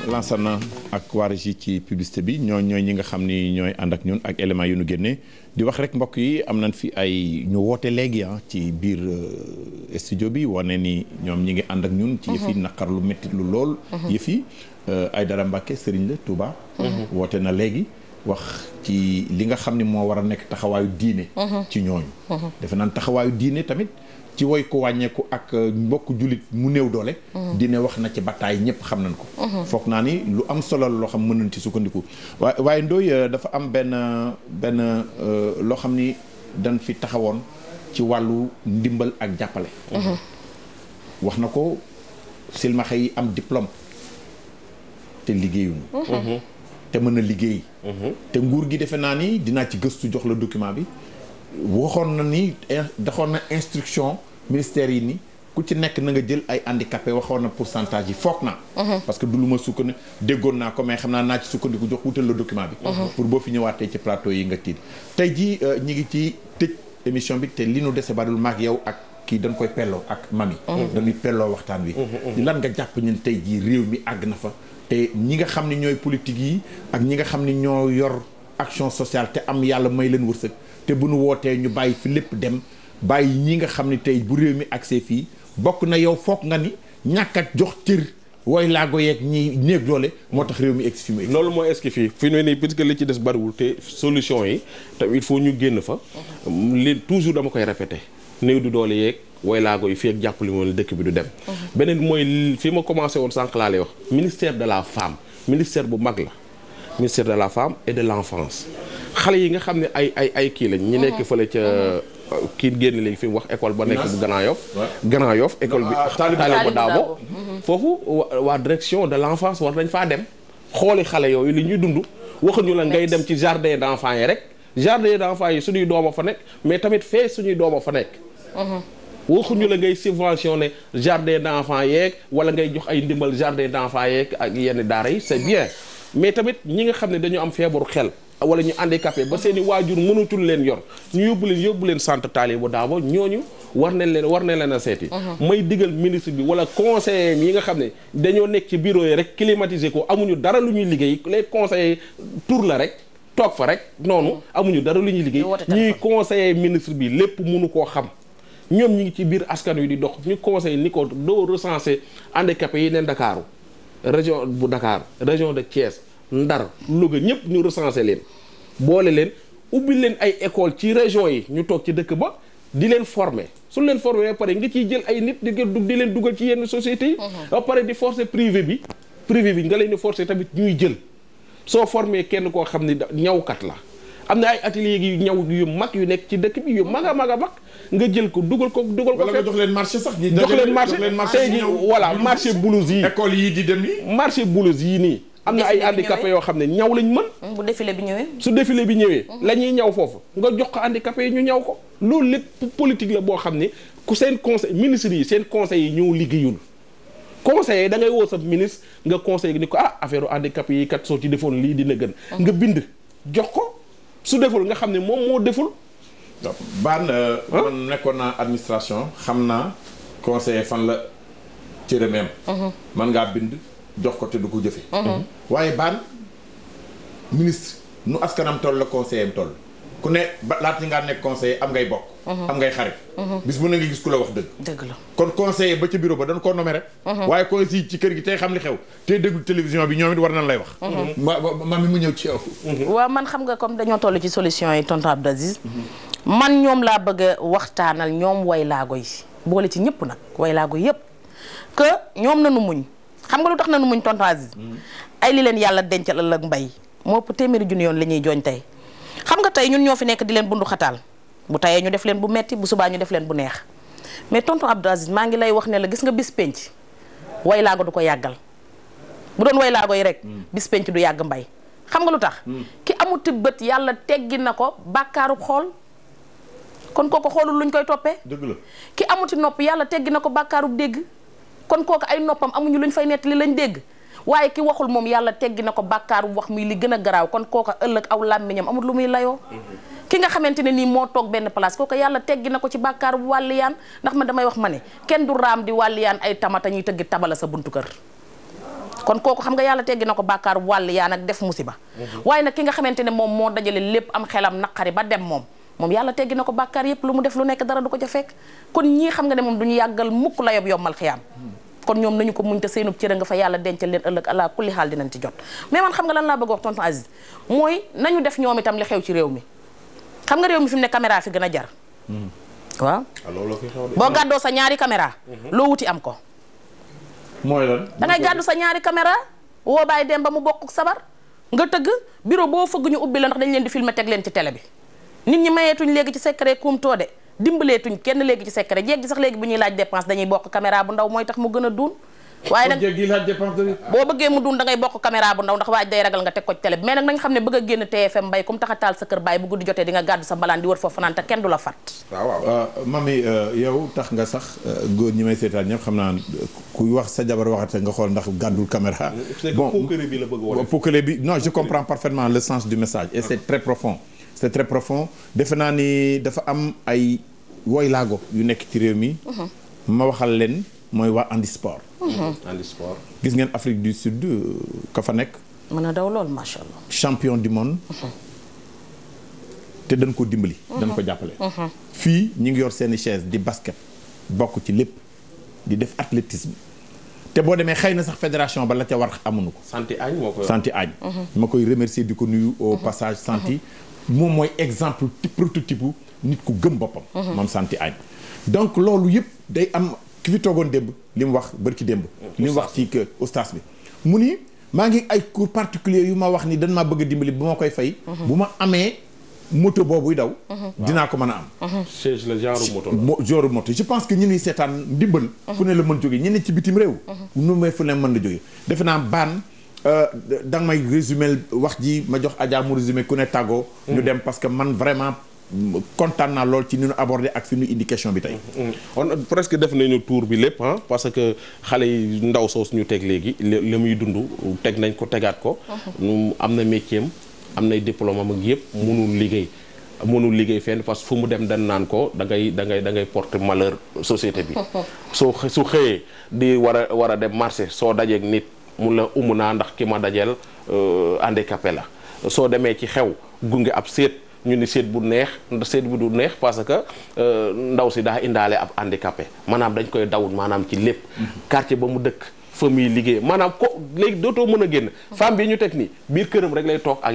Lansana ak waa Régie ci publicité bi ñooy ñi nga xam ni ñooy ànd ak ñun ak éléments yu ñu génnee di wax rek mbokk yi am nañ fi ay ñu woote léegi ci biir studio bi wane ni ñoom ñi ngi ànd ak ñun. ci yëf yi naqar lu métti lu lool. yëf yi Aïdara Mbacke Serigne la Touba. woote na léegi wax ci li nga xam ni moo war a nekk taxawaayu diine. ci ñooñu. defe naan taxawaayu diine tamit. ci woy ko wàññeeku ak mbokk jullit mu néew doole. dina wax na ci bataay ñëpp xam nañ ko. foog naa ni lu am solo loo xam mën nañ ci sukkandiku waaye Ndoye dafa am benn loo xam ni dañ fi taxawoon ci wàllu ndimbal ak jàppale. wax na ko silmaxa yi am diplôme te liggéeyuñu. te mën a liggéey. te nguur gi defe naa ni dinaa ci gëstu jox la document bi. waxoon na ni daxoon na instruction ministère yi ni ku ci nekk na nga jël ay handicapé waxoon na pourcentage yi foog naa. parce que du lu ma sukkandiku déggoon naa ko mais xam naa ci sukkandiku jox wutal la document bi. pour boo fi ñëwaatee ci plateau yi nga tiit tey jii ñi ngi ci tëj émission bi te li nu dese barul maag yow ak kii dañ koy pelloo ak mami. dañuy pelloo waxtaan wi. lan nga jàpp ñun tey jii réew mi àgg na fa te ñi nga xam ne ñooy politique yi ak ñi nga xam ne ñoo yor action sociale te am yàlla may leen wërsëg. te bu nu wootee ñu bàyyi fi lépp dem bàyyi ñi nga xam ne tey bu réew mi accès fii bokk na yow foog nga ni ñàkk a jox cër wooy laago yeeg ñi néeg doole moo tax réew mi egg fi mu egg. loolu mooy est-ce que fii fi mu ne nii puisque li ci des bariwul te solution yi te il faut ñu génn fa. li toujours dama koy répéter néew du doole yeeg wooy laago yi fii ak jàppale moom dëkk bi du dem. beneen mooy fi ma commencé woon sànq laa lay wax ministère de la femme ministère bu mag la ministère de la femme et de l'enfance. xale yi nga xam ne ay kii lañ ñi nekk fële ca kii génn léegi fi mu wax école ba nekk bu Grand Yoff école bi Talibou Dabo foofu waa direction de l'enfance war nañ faa dem xooli xale yooyu li ñuy dund waxuñu la ngay dem ci jardin d'enfants yi rek jardin d'enfants yi suñuy dooma fa nekk mais tamit fee suñuy dooma fa nekk waxuñu la ngay subventionné jardin d'enfants yeeg wala ngay jox ay ndimbal jardin d'enfants yeeg ak yenn daara yi c'est bien mais tamit ñi nga xam ne dañu am feebaru xel wala ñu handicapé ba seen i waajur mënatul leen yor ñu yóbbu leen centre Talibou Dabo ñooñu war nañ leen a seeti. may digal ministre bi wala conseiller yi nga xam ne dañoo nekk ci bureau yi rek climatiser ko amuñu dara lu ñuy liggéey les conseillers tour la rek toog fa rek noonu amuñu dara lu ñuy liggéey ñuy conseiller ministre bi lépp mënu koo xam ñoom ñi ngi ci biir askan wi di dox ñu conseiller ni ko doo recenser handicapés yi ne Ndakaaru région bu Dakar région de Thiès Ndar Louga ñëpp ñu recenser leen boole leen ubbi leen ay école ci région yi ñu toog ci dëkk ba di leen former su leen former ba pare nga ciy jël ay nit di leen dugal ci yenn sociétés yi ba pare di forcer privé bi nga leen di forcer tamit ñuy jël soo formé kenn koo xam ne ñawkat la am na ay atelier yu ñaw yu mag yu nekk ci dëkk bi yu mag a mag nga jël ko dugal ko wala nga jox leen marché sax jox leen marché tey ji voilà marché blouse yi école yi di dem yi marché blouse yi nii am na ay handicapé yoo xam ne ñaw lañ mën bu défilé bi ñëwee su défilé bi ñëwee la ñuy ñaw foofu nga jox ko handicapé yi ñu ñaw ko loolu lépp politique la boo xam ne ku seen conseil ministre yi seen conseil yi ñëw liggéeyul conseiller da ngay woo sa ministre nga conseiller ni ko affaire handicapé yi kat soo ci defoon lii dina gën nga bind jox ko su deful nga xam ne moom moo deful baan man nekkoon naa administration xam naa conseiller fan la cërameem man ngaa bind jox ko te du ko jëfe waaye baan ministre nu askanam toll la conseiller am toll ku ne laata ngaa nekk conseiller am ngay bokk am ngay xarit bis bu ne nga gis ku la wax dëgg la kon conseiller ba ca bureau ba dañ koo nommé rek waaye conseiller ci kër gi tey xam li xew tey déglu télévision bi ñoom it war nañ lay wax ma mi mu ñëw ci yow waaw man xam nga comme dañoo toll ci solution yi tonton Abdou Aziz man ñoom laa bëgg a waxtaanal ñoom waylaago yi boole ci ñëpp nag waylaago yëpp que ñoom nanu muñ xam nga lu tax nanu muñ tonton Aziz ay li leen yàlla dencal ëllëg mbay moo ëpp téeméeri junni yoon la ñuy jooñ tey xam nga tey ñun ñoo fi nekk di leen bundu xataal bu tayee ñu def leen bu metti bu subaa ñu def leen bu neex mais tonton Abdou Aziz maa ngi lay wax ne la gis nga bis penc waylaago du ko yàggal bu doon waylaago yi rek bis penc du yàgg mbay xam nga lu tax ki amuti bët yàlla teggi na ko bàkkaarub xool kon kooku xoolul luñ koy toppee dëgg la ki amuti nopp yàlla teggi na ko bàkkaarub dégg kon kooku ay noppam amuñu luñ fay nettali lañ dégg waaye ki waxul moom yàlla teggi na ko bàkkaarub wax muy li gën a garaaw kon kooku ëllëg aw làmmiñam amul lu muy layoo ki nga xamante ne nii moo toog benn place kooku yàlla teggi na ko ci bàkkaarub wàlliyaan ndax man damay wax ma ne kenn du raam di wàlliyaan ay tamata ñuy tëggi tabala sa buntu kër kon kooku xam nga yàlla teggi na ko bàkkaarub wàlliyaan ak def musiba waaye nag ki nga xamante ne moom moo dajale lépp am xelam naqari ba dem moom yàlla teggi na ko bàkkaar yépp lu mu def lu nekk dara du ko ca fekk kon ñii xam nga ne moom duñu yàggal mukk la yob yombal xiyaam kon ñoom nañu ko muñ te seenub cëra nga fa yàlla dencal leen ëllëg ala kulli xaal dinañ ci jot mais man xam nga lan laa bëgg wax tonton Aziz mooy nañu def ñoom itam li xew ci réew mi xam nga réew mi fi mu ne caméra fi gën a jar waaw boo gàddoo sa ñaari caméra loo wuti am ko mooy lan da ngay gàddu sa ñaari caméra woo bàyyi dem ba mu bokk sabar nga tëgg bureau boo fëgg ñu ubbi la ndax dañ leen di filmer teg leen ci télé bi nit ñi mayeetuñ léegi ci secret kuumtoo de dimbaleetuñ kenn léegi ci secret jeeg gi sax léegi bu ñuy laaj dépense dañuy bokk caméra bu ndaw mooy tax mu gën a duun waaye nag jeeg gi laaj dépense boo bëggee mu duun da ngay bokk caméra bu ndaw ndax waaj day ragal nga teg ko ci télé bi mais nag nañ xam ne bëgg a génn TFM mbay comme tax a taal sa kër baay bu guddi jotee di nga gàddu sa mbalaan di wër foofu naan te kenn du la fat waaw mami yow tax nga sax góor ñi may seetaan ñëpp xam naa kuy wax sa jabar waxate nga xool ndax gàddul caméra bon puukare bi non je comprends parfaitement le sens du message et c'est très profond defe naa ni dafa am ay woylaago yu nekk ci réew mi ma waxal leen mooy waa handisport handisport gis ngeen Afrique du Sud ka fa nekk mën a daw lool macha allah champion du monde te dañ ko dimbali dañ ko jàppale fii ñi ngi yor seeni chaise di basket bokk ci lépp di def athlétisme te boo demee xëy na sax fédération ba la ca war amuñu ko Santi Agne ma koy remercier di ko nuyu au passage Santi moom mooy exemple prototype nit ku gëm boppam moom Santi Agne donc loolu yëpp day am ki fi toogoon démb li mu wax bërki démb li mu wax ci oustaz bi mu ni maa ngi ay cours particulier yu ma wax ni dañ maa bëgg a dimbali bu ma koy fay bu ma amee moto boobuy daw dinaa ko mën a am chaise la genre moto je pense que ñu ni seetaan ndimbal fu ne la mën jógee ñeneen ci bitim réew nu may fu ne mën la jógee defe naa baan da nga may résumé wax ji ma jox Adja mu résumé ku ne tàggoo ñu dem parce que man vraiment kontaan naa lool ci ni ñu abordé ak fi ñu indi question bi tey on presque def nañu tour bi lépp parce que xale yi ndaw soos ñu teg léegi li muy dund teg nañ ko tegaat ko am na métier am am nay diplôme am ak yëpp mënul liggéey fenn parce que fu mu dem dañ naan ko da ngay porter malheur société bi su xëyee di war a dem marché soo dajeeg nit mun la umu naa ndax ki ma dajeel handicapé la soo demee ci xew gunge ab seet ñu ni seet bu neex seet bu du neex parce que ndaw si daa indaale ab handicapé maanaam dañ koy dawul maanaam ci lépp quartier ba mu dëkk famille liggéey maanaam ko léegi dootoo mën a génn femme bi ñu teg nii biir këram rek lay toog ak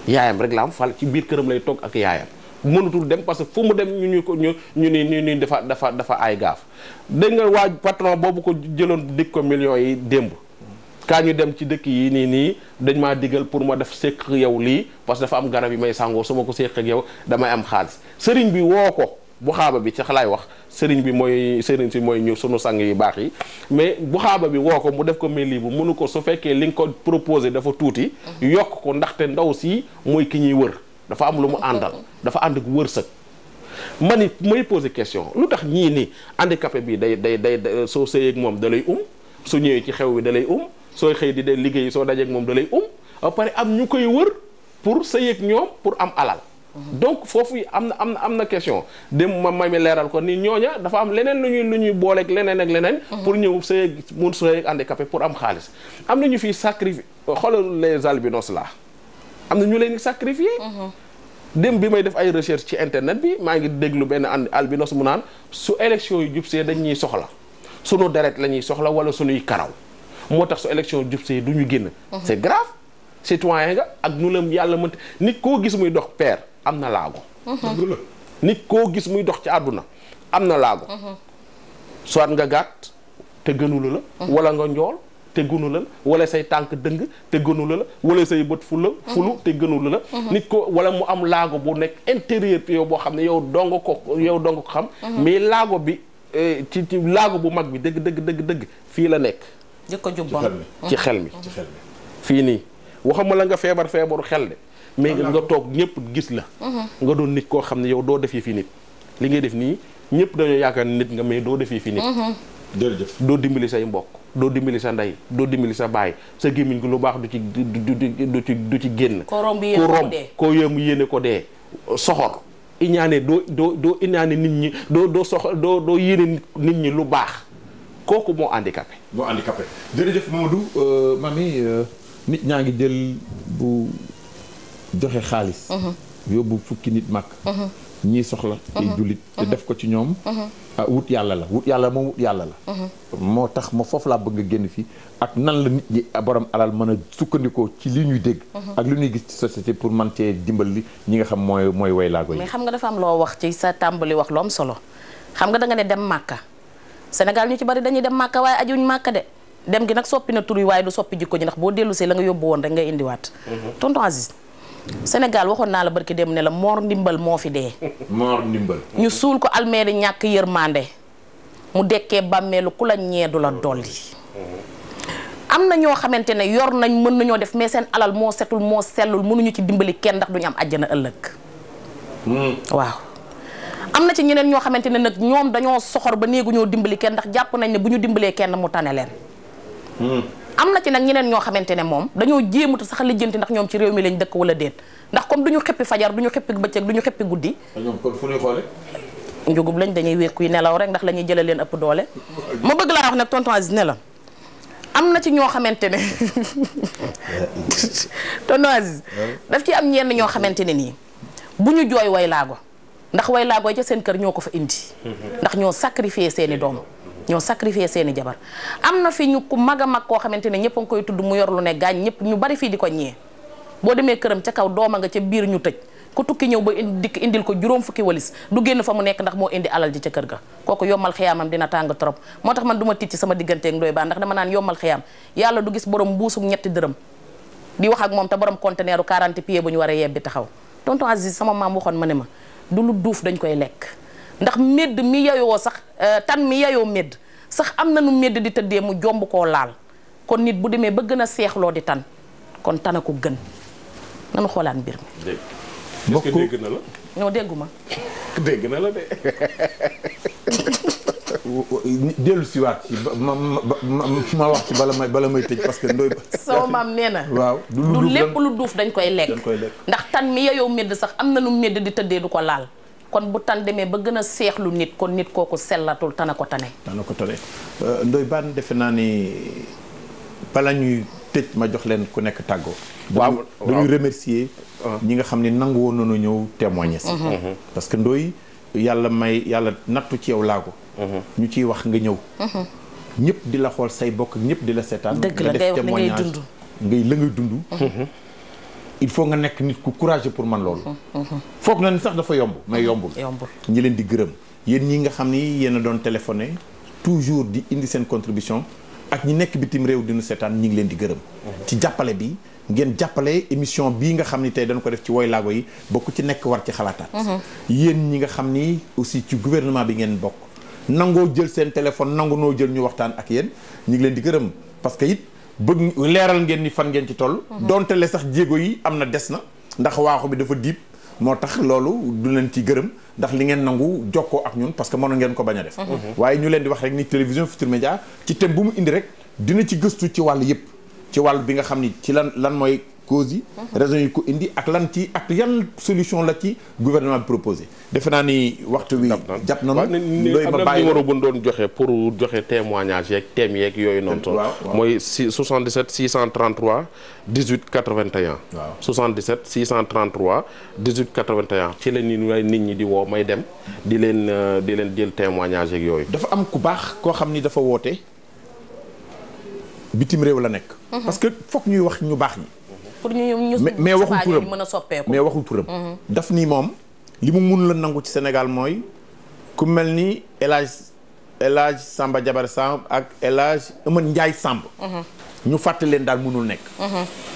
yaayam rek la am fal ci biir këram lay toog ak yaayam mënutul dem parce que fu mu dem ñu dafa ay gaaf dégg nga waa patron boobu ko jëloon dig ko millions yi démb kaa ñu dem ci dëkk yi nii dañ maa digal pour ma def séq yow lii parce que dafa am garab yi may sàngoo su ma ko séq ak yow damay am xaalis sëriñ bi woo ko bu xaaba bi ci xalaay wax sëriñ si mooy ñu sunu sang yu baax yi mais bu xaaba bi woo ko mu def ko mel lii bu mënu ko su fekkee li nga ko proposé dafa tuuti yokk ko ndaxte ndaw si mooy ki ñuy wër dafa am lu mu àndal dafa ànd ak wërsëg ma ni may posé question lu tax ñii ni handicapé bi day soo sëyeeg moom da lay su ñëwee ci xew bi da lay sooy xëy di de liggéey soo dajeeg moom da lay ba pare am ñu koy wër pour sëyeeg ñoom pour am alal donc foofu am na question dem ma mi leeral ko ni ñooña dafa am leneen lu ñuy booleeg leneen ak leneen pour ñëw mun sëyeeg handicapé pour am xaalis am na ñu fiy sacrifier xoolal les albinos là am na ñu leen di sacrifier dem bi may def ay recherche ci internet bi maa ngi déglu benn albinos mu naan su élection yu jubsee dañ ñuy soxla sunu deret la ñuy soxla wala sunuy karaw moo tax su élection jubsee du ñu génn c'est grave citoyen nga ak nu la yàlla mënti nit koo gis muy dox père am na laago nit koo gis muy dox ci àdduna am na laago soit nga gàtt te gënula la wala nga njool te gënula la wala say tànk dëng te gënula la wala say bët fulu te gënula la nit ko wala mu am laago bu nekk intérieur yow boo xam ne yow dong ko xam mais laago bi ci laago bu mag bi dëgg fii la nekk jikko ju bon ci xel mi fii nii waxuma la nga feebaru xel de mais nga toog ñëpp gis la nga doon nit koo xam ne yow doo def yi fi nit li ngay def nii ñëpp dañoo yaakaar nit nga mais doo def yi fi nit jërëjëf doo dimbali say mbokk doo dimbali sa ndey doo dimbali sa baay sa gémmiñ gi lu baax du ci génn koo yëm yéene ko dee soxor iñaane doo iñaane nit ñi doo yéene nit ñi lu baax kooku moo handicapé jërëjëf Mamadou mami nit ñaa ngi jël bu joxe xaalis yóbbu fukki nit màkk ñii soxla ay jullit te def ko ci ñoom wut yàlla la moo tax ma foofu laa bëgg a génn fii ak nan la nit ñi borom alal mën a sukkandikoo ci li ñuy dégg ak li ñuy gis ci société pour mën cee dimbali ñi nga xam mooy way laago yi. mais xam nga dafa am loo wax ci sa tàmbali wax lu am solo xam nga da nga ne dem màkka Sénégal ñu ci bari dañuy dem màkka waaye ajuñ màkka de dem gi nag soppi na tur yi waaye du soppi jikko ji ndax boo dellu see la nga yóbbu woon rek ngay indiwaat tonton Aziz Sénégal waxoon naa la barki dem ne la Mor Ndimbal moo fi dee ñu suul ko almeeri ñàkk yërmande mu dekkee bàmmeelu ku la ñeedu la dolli am na ñoo xamante ne yor nañ mën nañoo def mais seen alal moo setul moo sellul mënuñu ci dimbali kenn ndax duñu am àjjana ëllëg waaw am na ci ñeneen ñoo xamante ne nag ñoom dañoo soxor ba néegu ñoo dimbali kenn ndax jàpp nañ ne bu ñu dimbalee kenn mu tane leen am na ci nag ñeneen ñoo xamante ne moom dañoo jéemuta sax lijjanti ndax ñoom ci réew mi lañ dëkk wala déet ndax comme duñu xippi fajar duñu xippi bëccëg duñu xippi guddi ñoom kon fu ñuy xoole njugub lañ dañuy wékku yi nelaw rek ndax la ñuy jëlee leen ëpp doole ma bëgg laa wax nag tonton Aziz ne la am na ci ñoo xamante ne tonton Aziz daf ci am ñenn ñoo xamante ne nii bu ñu jooy way laago ndax way laago ca seen kër ñoo ko fa indi ndax ñoo sacrifier seeni doom ñoo sacrifier seeni jabar am na fi ñu ku mag a mag koo xamante ne ñëpp a ngi koy tudd mu yor lu ne gaañ ñëpp ñu bari fii di ko ñee boo demee këram ca kaw dooma nga ca biir ñu tëj ku tukki ñëw ba dikk indil ko juróom fukki walis du génn fa mu nekk ndax moo indi alal ji ca kër ga kooku yombal xiyaamam dina tàng trop moo tax man du ma tiit ci sama digganteeg Ndoye Bane ndax dama naan yombal xiyaam yàlla du gis borom mbuusum ñetti dërëm di wax ak moom te borom conteneur 40 pieds bu ñu war a yebbi taxaw tonton Aziz sama maam waxoon ma ne ma du lu duuf dañ koy lekk ndax medd mi yayoo sax tan mi yayoo medd sax am na nu medd di tëddee mu jomb koo laal kon nit bu demee ba gën a seexloo di tan kon tana ko gën nanu xoolaat mbir mi. est-ce que dégg na la. ñoo dégguma. dégg na la de dellu si waat ci ma wax ci bala may tëj parce que ndoy sama maam nee na waaw du lépp lu duuf dañ koy lekk ndax tan mi yow medd sax am na nu medd di tëddee du ko laal kon bu tan demee ba gën a seexlu nit kon nit kooku sellatul tana ko tane ndoy baan defe naa ni bala ñuy tëj ma jox leen ku nekk tàggoo waaw dañuy remercier ñi nga xam ne nangu woon nañu ñëw témoigner si parce que ndoy yàlla nattu ci yow laago ñu ciy wax nga ñëw ñëpp di la xool say bokk ñëpp di la seetaan nga def témoignage ngay dund il faut nga nekk nit ku courageux pour man loolu foog na ni sax dafa yomb mais yombul ñi leen di gërëm yéen ñi nga xam ni yéen a doon téléphoné toujours di indi seen contribution ak ñi nekk bitim réew di nu seetaan ñi ngi leen di gërëm ci jàppale bi ngeen jàppale émission bii nga xam ni tey dañ ko def ci woy laago yi bokk ci nekk war ci xalaataat yéen ñi nga xam ni aussi ci gouvernement bi ngeen bokk nangoo jël seen téléphone nangu noo jël ñu waxtaan ak yéen ñi ngi leen di gërëm parce que it bëgg leeral ngeen ni fan ngeen ci toll donte le sax jéego yi am na des na ndax waaxu bi dafa diib moo tax loolu du leen ci gërëm ndax li ngeen nangu jokkoo ak ñun parce que mënoon ngeen ko bañ a def waaye ñu leen di wax rek ni télévision Futurs Médias ci thème bu mu indi rek dina ci gëstu ci wàll yëpp ci wàll bi nga xam ni ci lan mooy cause yi raison yi ko indi ak yan solution la ci gouvernement bi proposé defe naa ni waxtu wi jàpp na looy ma bàyyi numéro bu ñu doon joxe pour joxe témoignage yeeg thème yeeg yooyu noonu toon mooy 77 633 18 81 77 633 18 81 ci la nit ñi di woo may dem di leen jël témoignage yeeg yooyu dafa am ku baax koo xam ni dafa woote bitim réew la nekk parce que foog ñuy wax ñu baax ñi pour ñu mais waxul turam mën a soppeeku mais waxul turam daf ni moom li mu mun la nangu ci Sénégal mooy ku mel ni El Hadj Samba Jabar Samb ak El Hadj Amadou Ndiaye Samb ñu fàtte leen daal mënul nekk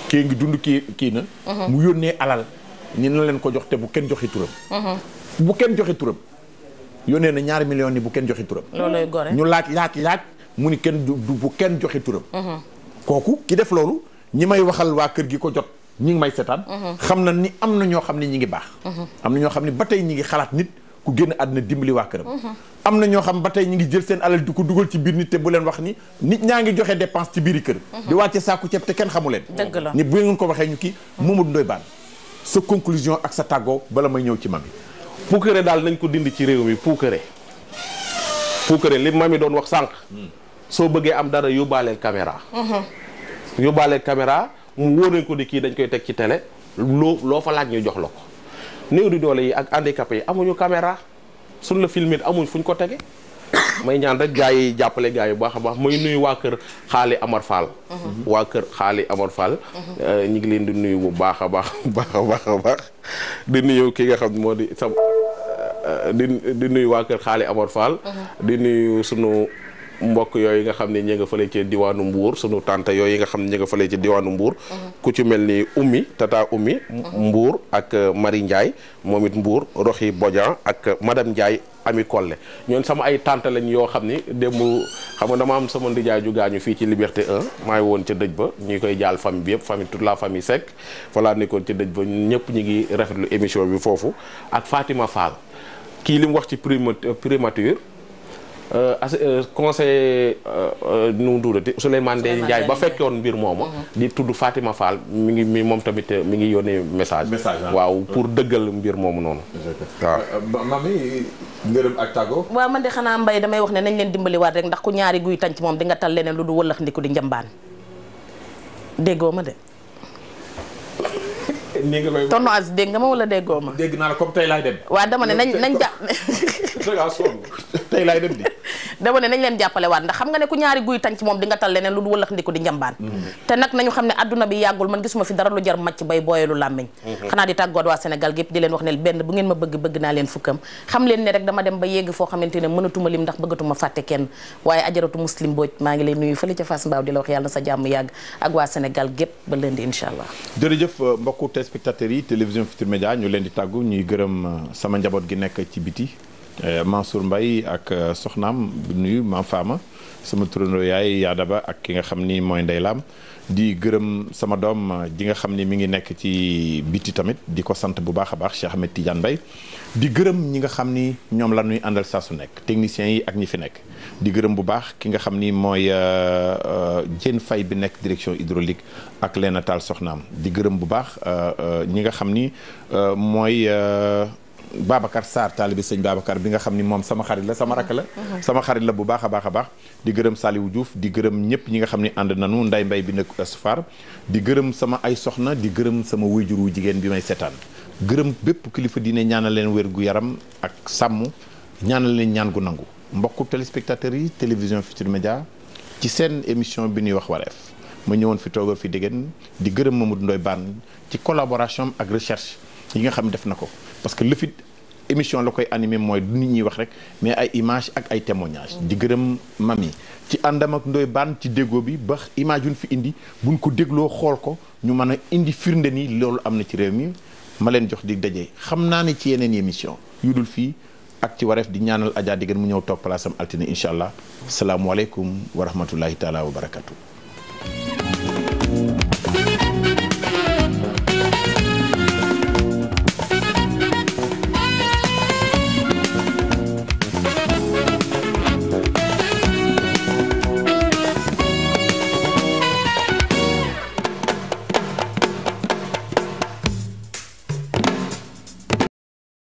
kii ngi dund kii na mu yónnee alal ni na leen ko jox te bu kenn joxe turam bu kenn joxe turam yónnee na 2 millions ni bu kenn joxe turam loolay gore ñu laaj mu ni kenn du bu kenn joxe turam kooku ki def loolu ñi may waxal waa kër gi ko jot ñi ngi may seetaan xam na ni am na ñoo xam ne ñi ngi baax am na ñoo xam ne ba tey ñi ngi xalaat nit ku génn àddina dimbali waa këram am na ñoo xam ba tey ñi ngi jël seen alal di ko dugal ci biir nit te bu leen wax ni nit ñaa ngi joxe dépense ci biiri kër di wàcce saaku ceeb te kenn xamu leen dëgg la ni bu ngeen ko waxee ñu kii Mamadou Ndoye Bane sa conclusion ak sa tàggoo bala may ñëw ci mami puukare daal nañ ko dindi ci réew mi puukare li mami doon wax sànq soo bëggee am dara yóbbaaleel caméra mu wóor nañ ko di kii dañ koy teg ci télé loo fa laaj ñu jox la ko néew di doole yi ak handicapé yi amuñu caméra suñ la filmé amuñ fuñ ko tege may ñaan rek gaa yi jàppale gaa yi baax a baax may nuyu waa kër Xaali Amar Fall ñu ngi leen di nuyu bu baax a baax di nuyu ki nga xam ne moo di sam di nuyu waa kër Xaali Amar Fall di nuyu sunu mbokk yooyu nga xam ne ñi nga fële ci diwaanu Mbour sunu tante yooyu nga xam ne ñi nga fële ci diwaanu Mbour ku ci mel ni tata Oumy Mbour ak Marie Ndiaye moom it Mbour Roxi Bodian ak madame Ndiaye Ami Kolle ñoon sama ay tante lañ yoo xam ni démb xam nga dama am sama ndijaay ju gaañu fii ci Liberté 1 maa ngi woon ca dëj ba ñuy koy jaal famille bi yëpp toute la famille Seck falaa nekkoon ca dëj ba ñëpp ñi ngi rafetlu émission bi foofu ak Fatima Fall kii li mu wax ci primature conseiller nu mu tuddati Souleymane Ndéné Ndiaye ba fekkoon mbir mooma di tudd Fatima Fall mi moom tamit mi ngi yónnee message waaw pour dëggal mbir moomu noonu waaw mami ngërëm ak tàggoo waaw man de xanaa mbay damay wax ne nañ leen dimbaliwaat rek ndax ku ñaari guy tànc moom di nga tal leneen lu du wëllax ndiku di njambaan déggoo ma de tonno as dégg nga ma wala déggoo ma dégg naa la comme tey laay dem waaw dama ne nañ tey laay dem di dama ne nañ leen jàppale waat ndax xam nga ne ku ñaari guy tànc moom di nga tal leneen lu du wëllax ndiku di njambaan te nag nañu xam ne adduna bi yàggul man gisuma fi dara lu jar macc bay booyeelu làmmiñ xanaa di tàggoot waa Sénégal gépp di leen wax ne benn bu ngeen ma bëgg naa leen fukkam xam leen ne rek dama dem ba yegg foo xamante ne mënatuma lim ndax bëggatuma fàtte kenn waaye ajaratu Muslim Mbodj maa ngi lay nuyu fële ca Fass Mbao di la wax yàlla na sa jàmm yàgg ak waa Sénégal gépp ba lundi incha allah jërëjëf mbokku téléspectateurs yi télévision Futurs Médias ñu leen di tàggu ñuy gërëm sama njaboot gi nekk ci biti Mansour Mbaye ak soxnaam nuyu Mam Fama sama turandoo yaay Yaadaba ak ki nga xam ni mooy Ndey Lam di gërëm sama doom ji nga xam ni mi ngi nekk ci biti tamit di ko sant bu baax a baax Cheikh Ahmed Tidiane Mbaye di gërëm ñi nga xam ni ñoom la ñuy àndal saa su nekk techniciens yi ak ñi fi nekk di gërëm bu baax ki nga xam ni mooy Diène Faye bi nekk direction hydraulique ak Léna Tall soxnaam di gërëm bu baax ñi nga xam ni mooy Babacar Sarr taalibi sëñ Babacar bi nga xam ni moom sama xarit la sama rakk la sama xarit la bu baax a baax a baax di gërëm Saliou Diouf di gërëm ñëpp ñi nga xam ni ànd nanu Nday Mbay bi nekk Asfar di gërëm sama ay soxna di gërëm sama wayjur wu jigéen bi may seetaan gërëm bépp kilifa diine ñaanal leen wér gu yaram ak sàmm ñaanal leen ñaan gu nangu mbokku téléspectateurs yi télévision Futurs Médias ci seen émission bi ñuy wax wareef ma ñëwoon fi toogal fi dégg di gërëm Mamadou Ndoye Bane ci collaboration ak recherche yi nga xam def na ko parce que lëfit émission la koy animé mooy du nit ñi wax rek mais ay image ak ay témoignage di gërëm Mami ci àndam ak Ndoye Bane ci déggoo bi ba image yuñ fi indi buñ ko dégloo xool ko ñu mën a indi firnde ni loolu am na ci réew mi ma leen jox di daje xam naa ne ci yeneen émission yu dul fii ak ci wareef di ñaanal Adja Degen mu ñëw toog place am altine incha allah salaamualeykum wa rahmatullahi taala wa barakatu